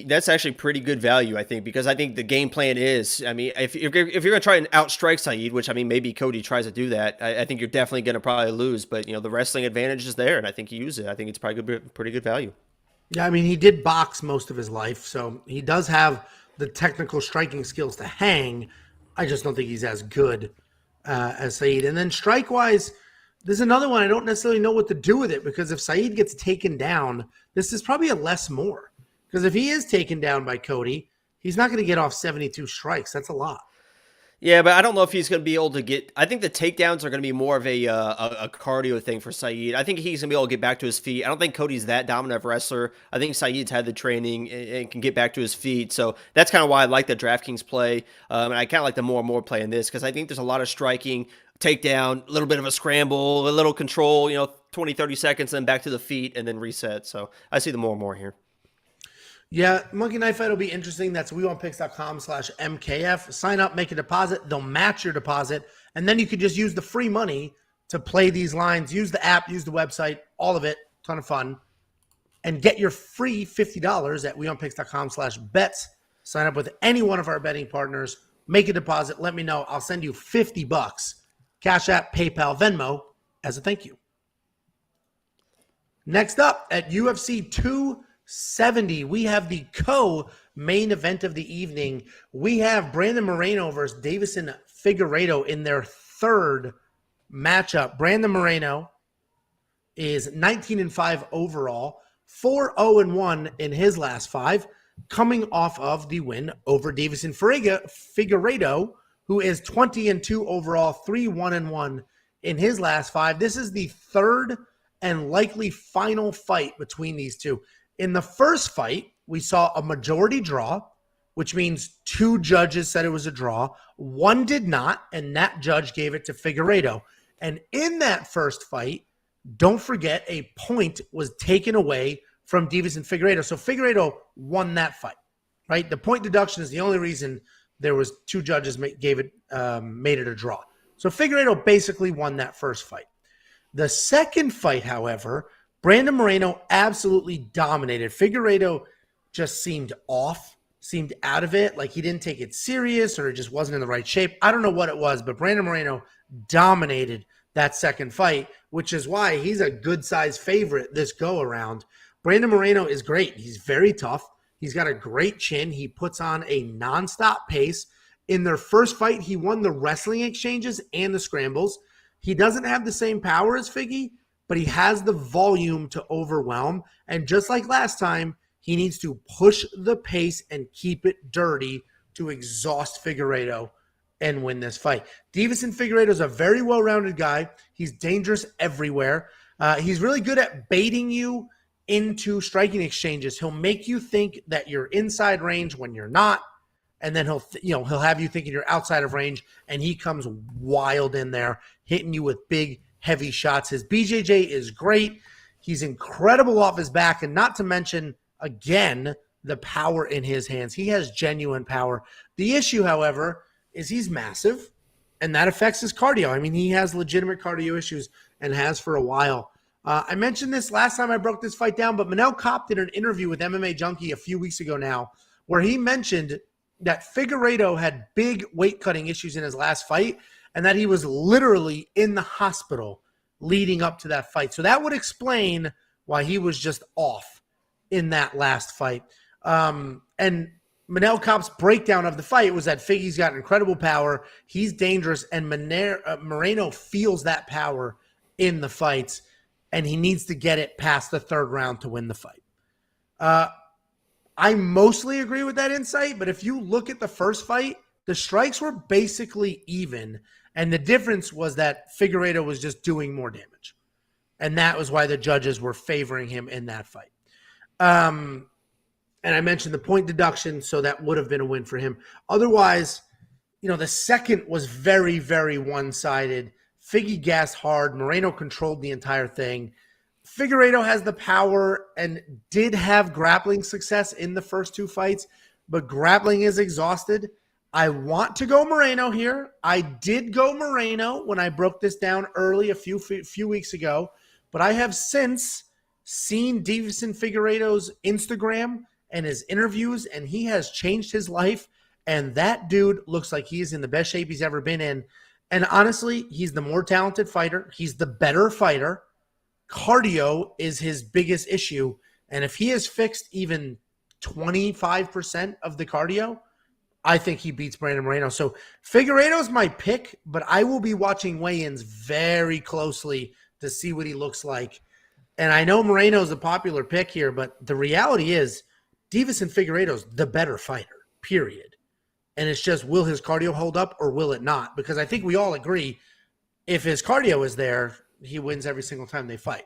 That's actually pretty good value, I think, because I think the game plan is, I mean, if you're going to try and outstrike Saeed, which I mean, maybe Cody tries to do that, I think you're definitely going to probably lose, but the wrestling advantage is there, and I think he uses it. I think it's probably pretty good value. Yeah, I mean, he did box most of his life, so he does have the technical striking skills to hang. I just don't think he's as good as Saeed. And then strike-wise, there's another one I don't necessarily know what to do with it, because if Saeed gets taken down, this is probably a less more. Because if he is taken down by Cody, he's not going to get off 72 strikes. That's a lot. Yeah, but I don't know if he's going to be able to get – I think the takedowns are going to be more of a cardio thing for Saeed. I think he's going to be able to get back to his feet. I don't think Cody's that dominant of a wrestler. I think Saeed's had the training and can get back to his feet. So that's kind of why I like the DraftKings play. And I kind of like the more and more play in this, because I think there's a lot of striking, takedown, a little bit of a scramble, a little control, 20, 30 seconds, then back to the feet and then reset. So I see the more and more here. Yeah, Monkey Knife Fight will be interesting. That's wewantpicks.com/MKF. Sign up, make a deposit. They'll match your deposit. And then you could just use the free money to play these lines. Use the app, use the website, all of it. Ton of fun. And get your free $50 at wewantpicks.com/bets. Sign up with any one of our betting partners. Make a deposit. Let me know. I'll send you $50. Cash App, PayPal, Venmo as a thank you. Next up at UFC 270, we have the co-main event of the evening. We have Brandon Moreno versus Davison Figueiredo in their third matchup. Brandon Moreno is 19-5 overall, 4-0-1 in his last 5, coming off of the win over Davison Figueiredo, who is 20-2 overall, 3-1-1 in his last 5. This is the third and likely final fight between these two. In the first fight, we saw a majority draw, which means 2 judges said it was a draw. 1 did not, and that judge gave it to Figueiredo. And in that first fight, don't forget, a point was taken away from Davison Figueiredo. So Figueiredo won that fight, right? The point deduction is the only reason there was 2 judges made it a draw. So Figueiredo basically won that first fight. The second fight, however, Brandon Moreno absolutely dominated. Figueiredo just seemed off, seemed out of it, like he didn't take it serious or it just wasn't in the right shape. I don't know what it was, but Brandon Moreno dominated that second fight, which is why he's a good size favorite this go around. Brandon Moreno is great. He's very tough. He's got a great chin. He puts on a nonstop pace. In their first fight, he won the wrestling exchanges and the scrambles. He doesn't have the same power as Figgy, but he has the volume to overwhelm. And just like last time, he needs to push the pace and keep it dirty to exhaust Figueiredo and win this fight. Deiveson Figueiredo is a very well-rounded guy. He's dangerous everywhere. He's really good at baiting you into striking exchanges. He'll make you think that you're inside range when you're not, and then he'll have you thinking you're outside of range, and he comes wild in there, hitting you with big, heavy shots. His BJJ is great. He's incredible off his back, and not to mention, again, the power in his hands. He has genuine power. The issue, however, is he's massive, and that affects his cardio. I mean, he has legitimate cardio issues and has for a while. I mentioned this last time I broke this fight down, but Manel Kopp did an interview with MMA Junkie a few weeks ago now, where he mentioned that Figueiredo had big weight-cutting issues in his last fight, and that he was literally in the hospital leading up to that fight. So that would explain why he was just off in that last fight. And Manel Kopp's breakdown of the fight was that Figgy's got incredible power, he's dangerous, and Moreno feels that power in the fights, and he needs to get it past the third round to win the fight. I mostly agree with that insight, but if you look at the first fight, the strikes were basically even, and the difference was that Figueiredo was just doing more damage, and that was why the judges were favoring him in that fight. And I mentioned the point deduction, so that would have been a win for him. Otherwise, the second was very, very one-sided. Figgy gassed hard. Moreno controlled the entire thing. Figueiredo has the power and did have grappling success in the first two fights, but grappling is exhausted. I want to go Moreno here. I did go Moreno when I broke this down early a few weeks ago, but I have since seen Deiveson Figueiredo's Instagram and his interviews, and he has changed his life, and that dude looks like he's in the best shape he's ever been in. And honestly, he's the more talented fighter. He's the better fighter. Cardio is his biggest issue, and if he has fixed even 25% of the cardio, I think he beats Brandon Moreno. So Figueiredo's my pick, but I will be watching weigh-ins very closely to see what he looks like. And I know Moreno's a popular pick here, but the reality is Deiveson Figueiredo's the better fighter, period. And it's just, will his cardio hold up or will it not? Because I think we all agree, if his cardio is there, he wins every single time they fight.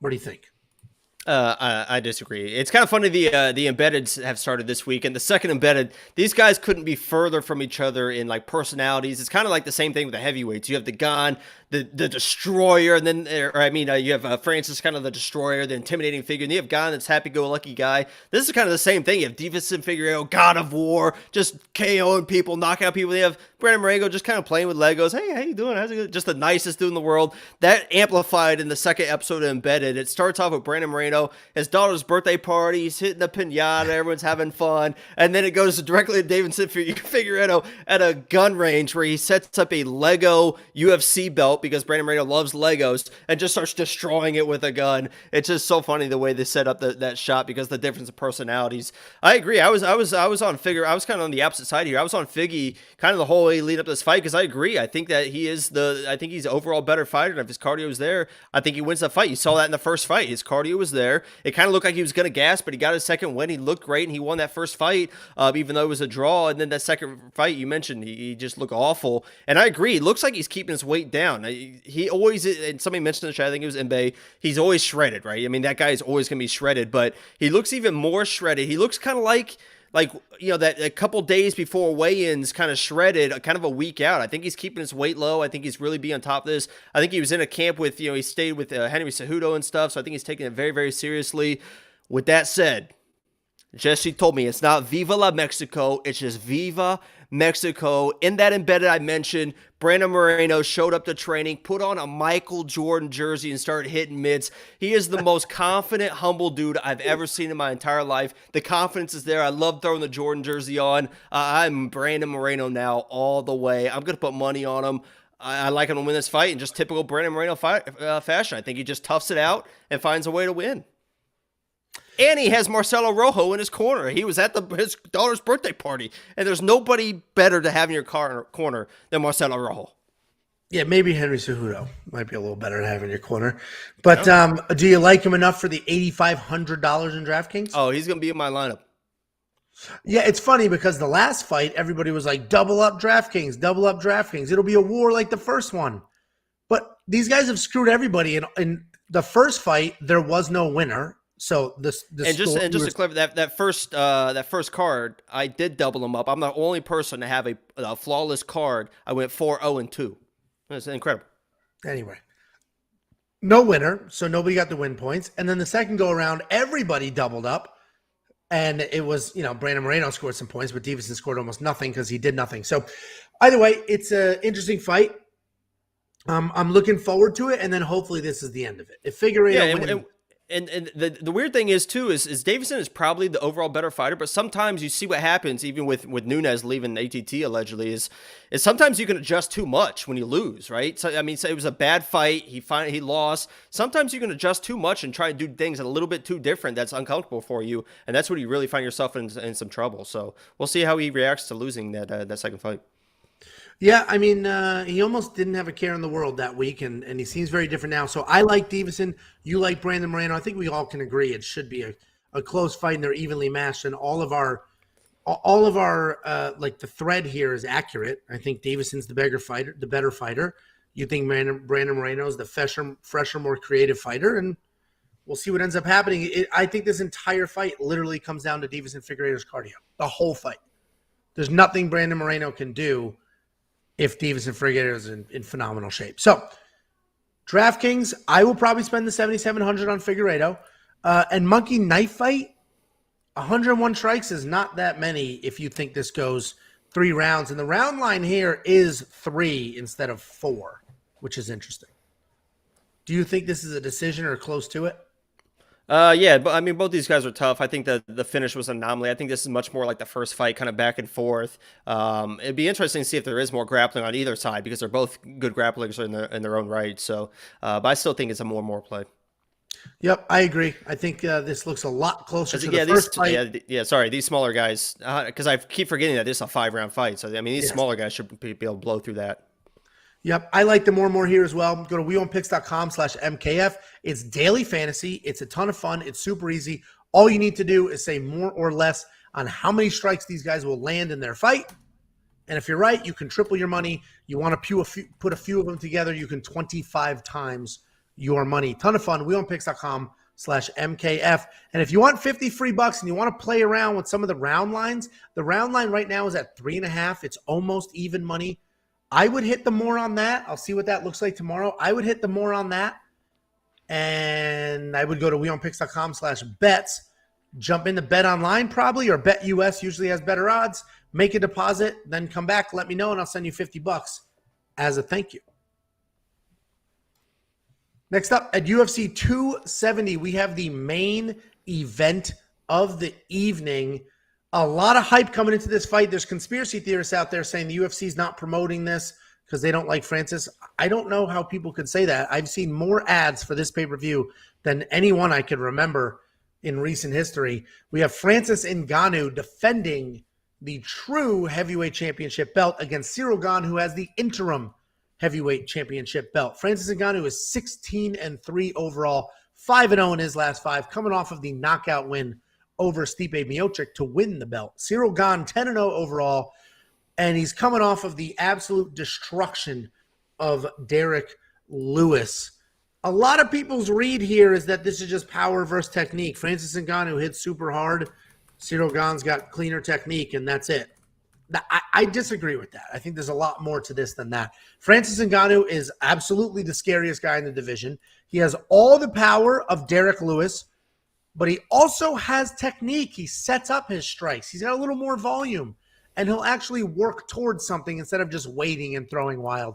What do you think? I disagree. It's kind of funny the embeddeds have started this week, and the second embedded, these guys couldn't be further from each other in like personalities. It's kind of like the same thing with the heavyweights. You have the Gane, the destroyer, and then you have Francis, kind of the destroyer, the intimidating figure, and you have Gane, that's happy-go-lucky guy. This is kind of the same thing. You have Deiveson Figueiredo, God of War, just KOing people, knocking out people. You have Brandon Moreno just kind of playing with Legos. Hey, how you doing? How's it going? Just the nicest dude in the world. That amplified in the second episode of Embedded. It starts off with Brandon Moreno, his daughter's birthday party, he's hitting a pinata, everyone's having fun, and then it goes directly to Deiveson Figueiredo at a gun range where he sets up a Lego UFC belt because Brandon Moreno loves Legos and just starts destroying it with a gun. It's just so funny the way they set up that shot because the difference of personalities. I agree. I was on Figure. I was kind of on the opposite side here. I was on Figgy kind of the whole way lead up to this fight because I agree. I think that he's overall better fighter, and if his cardio is there, I think he wins the fight. You saw that in the first fight. His cardio was there. It kind of looked like he was going to gas, but he got his second win. He looked great, and he won that first fight, even though it was a draw. And then that second fight you mentioned, he just looked awful. And I agree. It looks like he's keeping his weight down. He always, and somebody mentioned in the chat, I think it was Mbe, he's always shredded, right? I mean, that guy is always going to be shredded, but he looks even more shredded. He looks kind of like that a couple days before weigh-ins, kind of shredded, kind of a week out. I think he's keeping his weight low. I think he's really being on top of this. I think he was in a camp with, he stayed with Henry Cejudo and stuff, so I think he's taking it very, very seriously. With that said, Jesse told me it's not Viva la Mexico, it's just Viva Mexico. In that embedded I mentioned, Brandon Moreno showed up to training, put on a Michael Jordan jersey and started hitting mitts. He is the most confident, humble dude I've ever seen in my entire life. The confidence is there. I love throwing the Jordan jersey on. I'm Brandon Moreno now all the way. I'm going to put money on him. I like him to win this fight in just typical Brandon Moreno fashion. I think he just toughs it out and finds a way to win. And he has Marcelo Rojo in his corner. He was at his daughter's birthday party, and there's nobody better to have in your corner than Marcelo Rojo. Yeah, maybe Henry Cejudo might be a little better to have in your corner. But do you like him enough for the $8,500 in DraftKings? Oh, he's going to be in my lineup. Yeah, it's funny because the last fight, everybody was like, double up DraftKings, double up DraftKings. It'll be a war like the first one. But these guys have screwed everybody. In the first fight, there was no winner. So just to clarify, that first card, I did double them up. I'm the only person to have a flawless card. I went 4-0-2. That's incredible. Anyway, no winner, so nobody got the win points. And then the second go around, everybody doubled up. And it was, Brandon Moreno scored some points, but Deiveson scored almost nothing because he did nothing. So either way, it's an interesting fight. I'm looking forward to it, and then hopefully this is the end of it. If Figueiredo wins. And the weird thing is, too, is Deiveson is probably the overall better fighter, but sometimes you see what happens, even with Nunes leaving ATT allegedly, is sometimes you can adjust too much when you lose, right? So it was a bad fight. He lost. Sometimes you can adjust too much and try to do things a little bit too different that's uncomfortable for you, and that's when you really find yourself in some trouble. So we'll see how he reacts to losing that second fight. Yeah, he almost didn't have a care in the world that week, and he seems very different now. So I like Deiveson. You like Brandon Moreno. I think we all can agree it should be a close fight, and they're evenly matched. And all of our the thread here is accurate. I think Deiveson's the better fighter. You think Brandon Moreno is the fresher, more creative fighter, and we'll see what ends up happening. I think this entire fight literally comes down to Deiveson Figueiredo's cardio. The whole fight. There's nothing Brandon Moreno can do if Deiveson Figueiredo is in phenomenal shape. So, DraftKings, I will probably spend the $7,700 on Figueiredo. And Monkey Knife Fight, 101 strikes is not that many if you think this goes 3 rounds. And the round line here is 3 instead of 4, which is interesting. Do you think this is a decision or close to it? Yeah, but both these guys are tough. I think that the finish was an anomaly. I think this is much more like the first fight, kind of back and forth. It'd be interesting to see if there is more grappling on either side because they're both good grapplers in their own right. So, but I still think it's a more play. Yep, I agree. I think this looks a lot closer to the first fight. Sorry, these smaller guys, because I keep forgetting that this is a 5-round fight. So, these smaller guys should be able to blow through that. Yep, I like the more here as well. Go to wewantpicks.com/MKF. It's daily fantasy. It's a ton of fun. It's super easy. All you need to do is say more or less on how many strikes these guys will land in their fight. And if you're right, you can triple your money. You want to put a few of them together, you can 25 times your money. Ton of fun. wewantpicks.com/MKF. And if you want 50 free bucks and you want to play around with some of the round lines, the round line right now is at 3.5. It's almost even money. I would hit the more on that. I'll see what that looks like tomorrow. I would hit the more on that. And I would go to wewantpicks.com/bets. Jump in the bet online probably, or bet US usually has better odds. Make a deposit, then come back, let me know, and I'll send you 50 bucks as a thank you. Next up, at UFC 270, we have the main event of the evening. A lot of hype coming into this fight. There's conspiracy theorists out there saying the UFC is not promoting this because they don't like Francis. I don't know how people could say that. I've seen more ads for this pay-per-view than anyone I could remember in recent history. We have Francis Ngannou defending the true heavyweight championship belt against Ciryl Gane, who has the interim heavyweight championship belt. Francis Ngannou is 16-3 overall, 5-0 in his last 5, coming off of the knockout win over Stipe Miocic to win the belt. Ciryl Gane, 10-0 overall, and he's coming off of the absolute destruction of Derek Lewis. A lot of people's read here is that this is just power versus technique. Francis Ngannou hits super hard. Ciryl Gane's got cleaner technique, and that's it. I disagree with that. I think there's a lot more to this than that. Francis Ngannou is absolutely the scariest guy in the division. He has all the power of Derek Lewis, but he also has technique. He sets up his strikes. He's got a little more volume, and he'll actually work towards something instead of just waiting and throwing wild.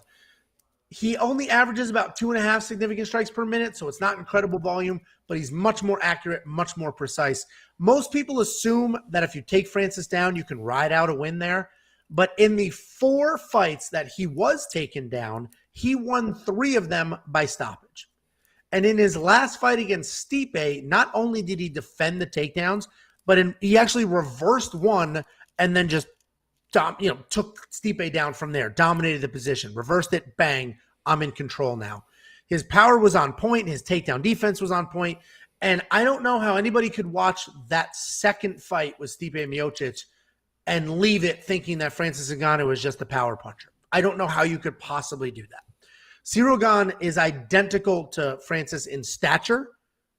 He only averages about 2.5 significant strikes per minute, so it's not incredible volume, but he's much more accurate, much more precise. Most people assume that if you take Francis down, you can ride out a win there. But in the 4 fights that he was taken down, he won 3 of them by stoppage. And in his last fight against Stipe, not only did he defend the takedowns, but he actually reversed one and then just took Stipe down from there, dominated the position, reversed it, bang, I'm in control now. His power was on point. His takedown defense was on point. And I don't know how anybody could watch that second fight with Stipe Miocic and leave it thinking that Francis Ngannou was just a power puncher. I don't know how you could possibly do that. Ciryl Gane is identical to Francis in stature.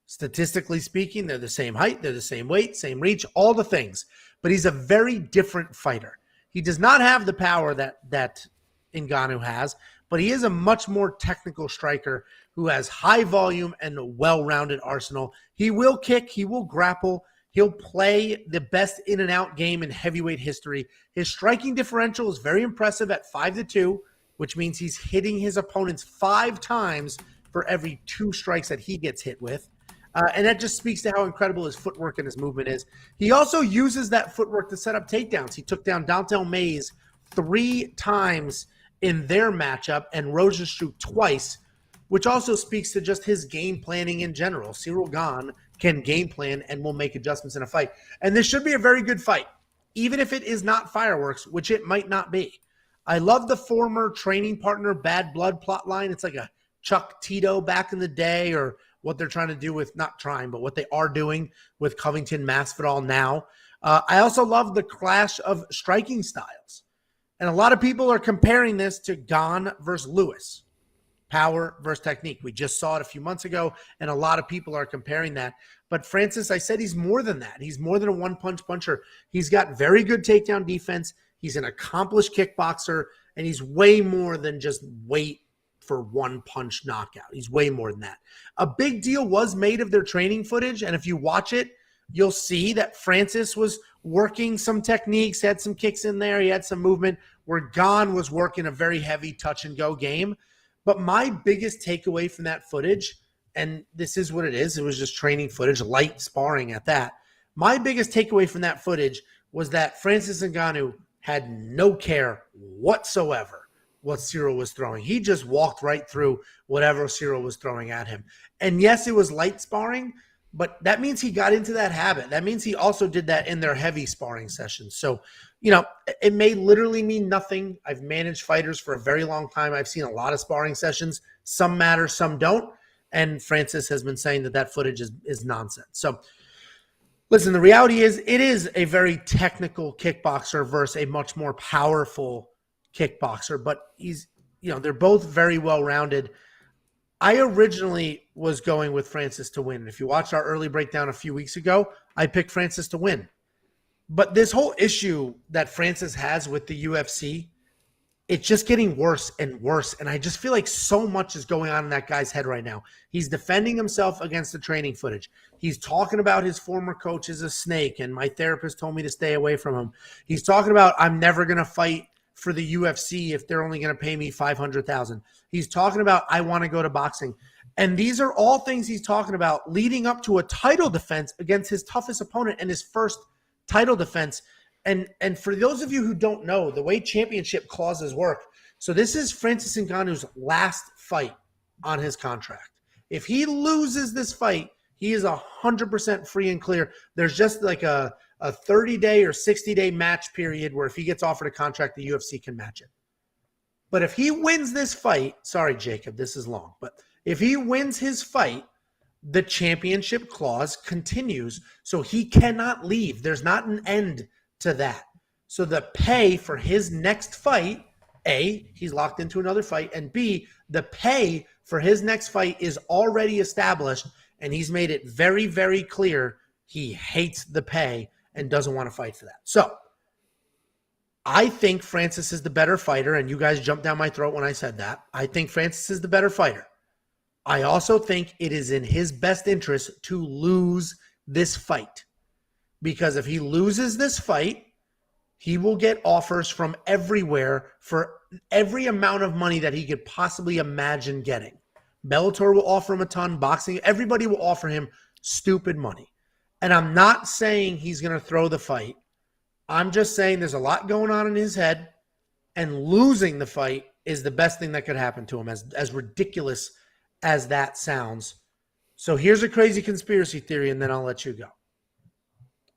Statistically speaking, they're the same height, they're the same weight, same reach, all the things. But he's a very different fighter. He does not have the power that Ngannou has, but he is a much more technical striker who has high volume and a well-rounded arsenal. He will kick, he will grapple, he'll play the best in and out game in heavyweight history. His striking differential is very impressive at 5-2, which means he's hitting his opponents 5 times for every 2 strikes that he gets hit with. And that just speaks to how incredible his footwork and his movement is. He also uses that footwork to set up takedowns. He took down Dontel Mays 3 times in their matchup and Rozenstruik twice, which also speaks to just his game planning in general. Ciryl Gane can game plan and will make adjustments in a fight. And this should be a very good fight, even if it is not fireworks, which it might not be. I love the former training partner Bad Blood plot line. It's like a Chuck Tito back in the day, or what they're trying to do with, not trying, but what they are doing with Covington Masvidal now. I also love the clash of striking styles. And a lot of people are comparing this to Gane versus Lewis. Power versus technique. We just saw it a few months ago, and a lot of people are comparing that. But Francis, I said he's more than that. He's more than a one-punch puncher. He's got very good takedown defense. He's an accomplished kickboxer, and he's way more than just wait for one-punch knockout. He's way more than that. A big deal was made of their training footage, and if you watch it, you'll see that Francis was working some techniques, had some kicks in there, he had some movement, where Gane was working a very heavy touch-and-go game. But my biggest takeaway from that footage, and this is what it is, it was just training footage, light sparring at that. My biggest takeaway from that footage was that Francis Ngannou had no care whatsoever what Ciryl was throwing. He just walked right through whatever Ciryl was throwing at him. And yes, it was light sparring, but that means he got into that habit. That means he also did that in their heavy sparring sessions. So, it may literally mean nothing. I've managed fighters for a very long time. I've seen a lot of sparring sessions. Some matter, some don't. And Francis has been saying that footage is nonsense. So, listen, the reality is it is a very technical kickboxer versus a much more powerful kickboxer, but they're both very well-rounded. I originally was going with Francis to win. If you watched our early breakdown a few weeks ago, I picked Francis to win. But this whole issue that Francis has with the UFC, it's just getting worse and worse. And I just feel like so much is going on in that guy's head right now. He's defending himself against the training footage. He's talking about his former coach is a snake, and my therapist told me to stay away from him. He's talking about, I'm never going to fight for the UFC if they're only going to pay me $500,000. He's talking about, I want to go to boxing. And these are all things he's talking about leading up to a title defense against his toughest opponent and his first title defense. And for those of you who don't know, the way championship clauses work, so this is Francis Ngannou's last fight on his contract. If he loses this fight, he is 100% free and clear. There's just like a 30-day or 60-day match period where if he gets offered a contract, the UFC can match it. But if he wins this fight, sorry, Jacob, this is long, but if he wins his fight, the championship clause continues, so he cannot leave. There's not an end to that. So the pay for his next fight, A, he's locked into another fight, and B, the pay for his next fight is already established, and he's made it very, very clear he hates the pay and doesn't want to fight for that. So I think Francis is the better fighter, and you guys jumped down my throat when I said that. I think Francis is the better fighter. I also think it is in his best interest to lose this fight, because if he loses this fight, he will get offers from everywhere for every amount of money that he could possibly imagine getting. Bellator will offer him a ton, boxing, everybody will offer him stupid money. And I'm not saying he's going to throw the fight. I'm just saying there's a lot going on in his head, and losing the fight is the best thing that could happen to him, as ridiculous as that sounds. So here's a crazy conspiracy theory, and then I'll let you go.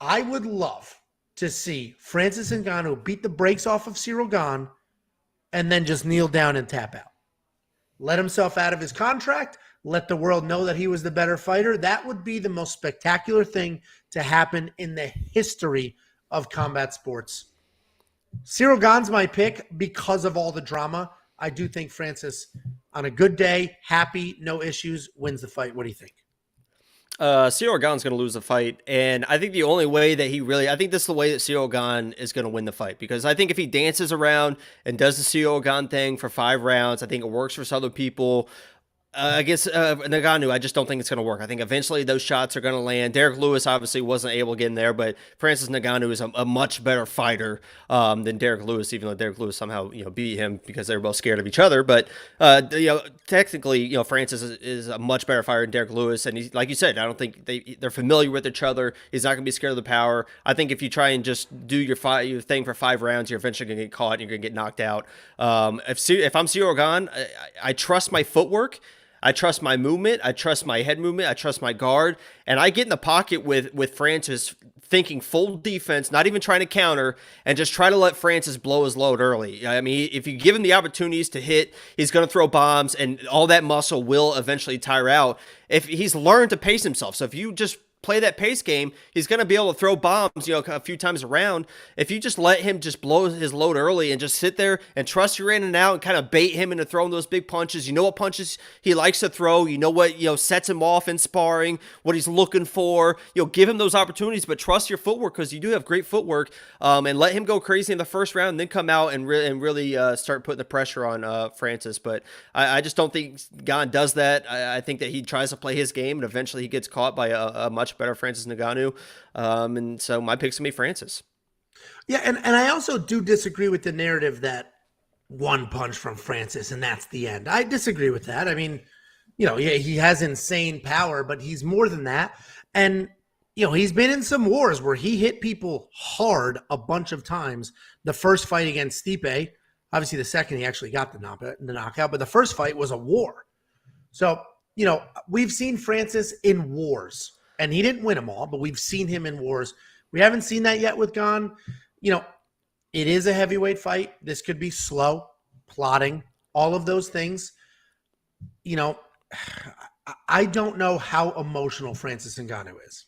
I would love to see Francis Ngannou beat the brakes off of Ciryl Gane and then just kneel down and tap out. Let himself out of his contract. Let the world know that he was the better fighter. That would be the most spectacular thing to happen in the history of combat sports. Ciryl Gane's my pick because of all the drama. I do think Francis, on a good day, happy, no issues, wins the fight. What do you think? Ciryl Gane's going to lose the fight, and I think the only way that I think this is the way that Ciryl Gane is going to win the fight, because I think if he dances around and does the Ciryl Gane thing for 5 rounds, I think it works for some other people. Against Ngannou, I just don't think it's going to work. I think eventually those shots are going to land. Derek Lewis obviously wasn't able to get in there, but Francis Ngannou is a much better fighter than Derek Lewis, even though Derek Lewis somehow beat him because they were both scared of each other. But technically, Francis is a much better fighter than Derek Lewis, and like you said, I don't think they're familiar with each other. He's not going to be scared of the power. I think if you try and just do your thing for 5 rounds, you're eventually going to get caught and you're going to get knocked out. If I'm Ciryl Gane, I trust my footwork. I trust my movement. I trust my head movement. I trust my guard. And I get in the pocket with Francis thinking full defense, not even trying to counter, and just try to let Francis blow his load early. I mean, if you give him the opportunities to hit, he's going to throw bombs, and all that muscle will eventually tire out. If he's learned to pace himself. So if you just play that pace game, he's going to be able to throw bombs, a few times around. If you just let him just blow his load early and just sit there and trust you're in and out and kind of bait him into throwing those big punches, you know what punches he likes to throw, you know what, sets him off in sparring, what he's looking for, give him those opportunities, but trust your footwork, because you do have great footwork, and let him go crazy in the first round and then come out and really start putting the pressure on Francis. But I just don't think Gane does that. I think that he tries to play his game and eventually he gets caught by a much better Francis Ngannou, and so my pick's gonna be Francis. Yeah, and I also do disagree with the narrative that one punch from Francis and that's the end. I disagree with that. I mean, he has insane power, but he's more than that. And he's been in some wars where he hit people hard a bunch of times. The first fight against Stipe, obviously the second he actually got the knockout, but the first fight was a war. So we've seen Francis in wars. And he didn't win them all, but we've seen him in wars. We haven't seen that yet with Gane. It is a heavyweight fight. This could be slow, plotting, all of those things. I don't know how emotional Francis Ngannou is.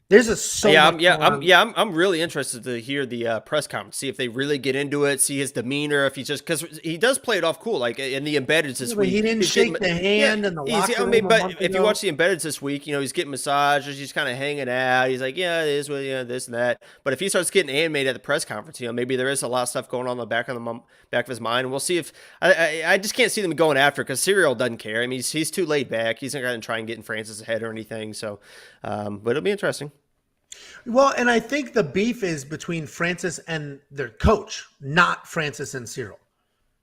There's I'm really interested to hear the press conference, see if they really get into it, see his demeanor, if he's just, because he does play it off cool, like in the embeddeds this week. He didn't shake the hand in the locker room. But if you watch the embeddeds this week, he's getting massages, he's kind of hanging out. He's like, yeah, it is, this and that. But if he starts getting animated at the press conference, maybe there is a lot of stuff going on in the back of his mind. And we'll see if I just can't see them going after, because Ciryl doesn't care. I mean, he's too laid back. He's not going to try and get in Francis' head or anything. So, but it'll be interesting. Well, and I think the beef is between Francis and their coach, not Francis and Ciryl.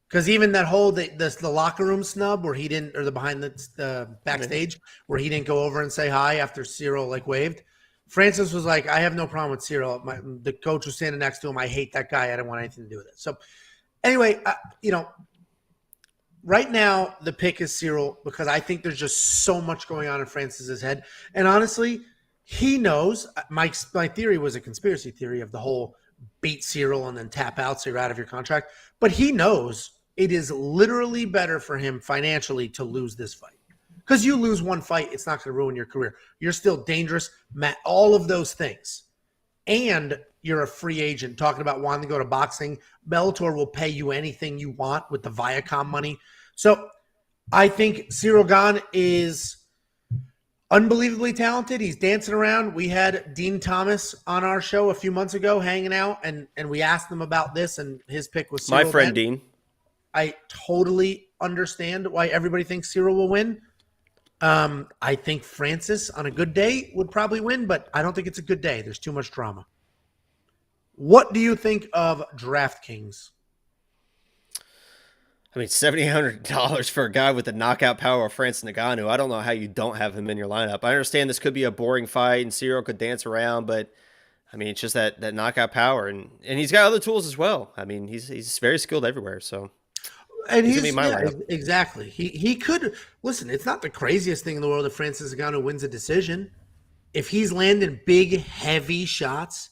Because even that whole the locker room snub where he didn't, or the behind the backstage where he didn't go over and say hi after Ciryl waved, Francis was like, "I have no problem with Ciryl. The coach was standing next to him. I hate that guy. I don't want anything to do with it." So, anyway, right now the pick is Ciryl, because I think there's just so much going on in Francis's head, and honestly, he knows. My theory was a conspiracy theory of the whole beat Ciryl and then tap out so you're out of your contract. But he knows it is literally better for him financially to lose this fight. Because you lose one fight, it's not going to ruin your career. You're still dangerous, Matt, all of those things. And you're a free agent. Talking about wanting to go to boxing, Bellator will pay you anything you want with the Viacom money. So I think Ciryl Gane is unbelievably talented. He's dancing around. We had Dean Thomas on our show a few months ago hanging out, and we asked him about this, and his pick was Ciryl. My friend Dean. I totally understand why everybody thinks Ciryl will win. I think Francis on a good day would probably win, but I don't think it's a good day. There's too much drama. What do you think of DraftKings? I mean, $7,800 for a guy with the knockout power of Francis Ngannou. I don't know how you don't have him in your lineup. I understand this could be a boring fight and Ciryl could dance around, but I mean, it's just that knockout power, and he's got other tools as well. I mean, he's very skilled everywhere. So, and he's gonna be my lineup. exactly. He could listen. It's not the craziest thing in the world if Francis Ngannou wins a decision. If he's landing big, heavy shots,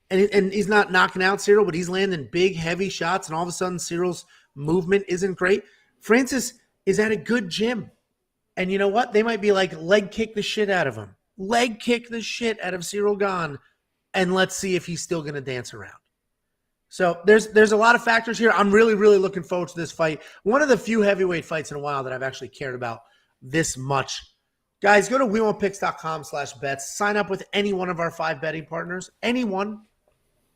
and he's not knocking out Ciryl, but he's landing big, heavy shots, and all of a sudden Cyryl's movement isn't great. Francis is at a good gym. And you know what? They might be like, leg kick the shit out of him. Leg kick the shit out of Ciryl Gane, and let's see if he's still going to dance around. So there's a lot of factors here. I'm really, really looking forward to this fight. One of the few heavyweight fights in a while that I've actually cared about this much. Guys, go to wewantpicks.com/bets. Sign up with any one of our 5 betting partners, anyone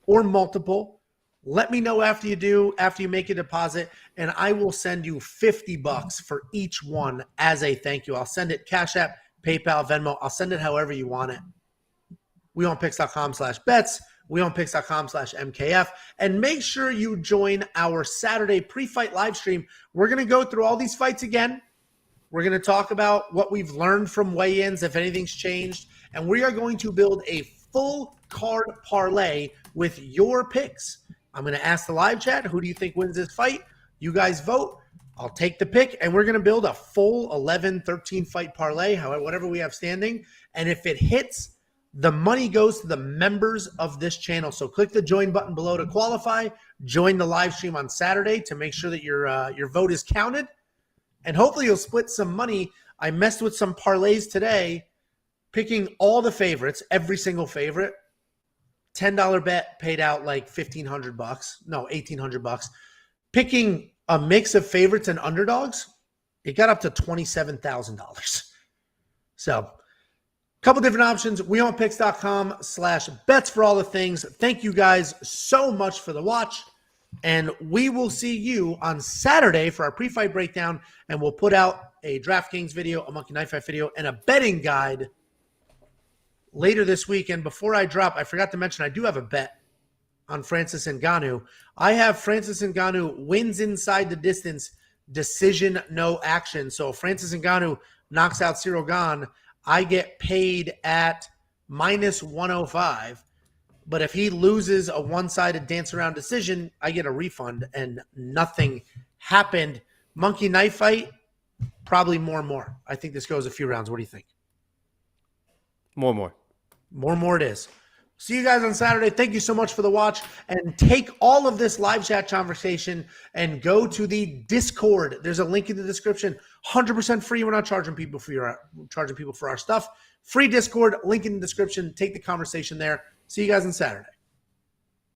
or multiple. Let me know after you make a deposit, and I will send you $50 for each one as a thank you. I'll send it Cash App, PayPal, Venmo. I'll send it however you want it. wewantpicks.com/bets, wewantpicks.com/MKF, and make sure you join our Saturday pre-fight live stream. We're going to go through all these fights again. We're going to talk about what we've learned from weigh-ins, if anything's changed, and we are going to build a full card parlay with your picks. I'm going to ask the live chat, who do you think wins this fight? You guys vote. I'll take the pick, and we're going to build a full 11, 13 fight parlay, however, whatever we have standing. And if it hits, the money goes to the members of this channel. So click the join button below to qualify. Join the live stream on Saturday to make sure that your vote is counted. And hopefully you'll split some money. I messed with some parlays today, picking all the favorites, every single favorite. $10 bet paid out like $1,500. No, $1,800. Picking a mix of favorites and underdogs, it got up to $27,000. So a couple different options. wewantpicks.com/bets for all the things. Thank you guys so much for the watch. And we will see you on Saturday for our pre-fight breakdown. And we'll put out a DraftKings video, a Monkey Knife Fight video, and a betting guide later this week. And before I drop, I forgot to mention I do have a bet on Francis Ngannou. I have Francis Ngannou wins inside the distance, decision, no action. So if Francis Ngannou knocks out Ciryl Gane, I get paid at -105. But if he loses a one-sided dance-around decision, I get a refund, and nothing happened. Monkey Knife Fight, probably more. I think this goes a few rounds. What do you think? More More it is. See you guys on Saturday. Thank you so much for the watch. And take all of this live chat conversation and go to the Discord. There's a link in the description. 100% free. We're not charging people for our stuff. Free Discord, link in the description. Take the conversation there. See you guys on Saturday.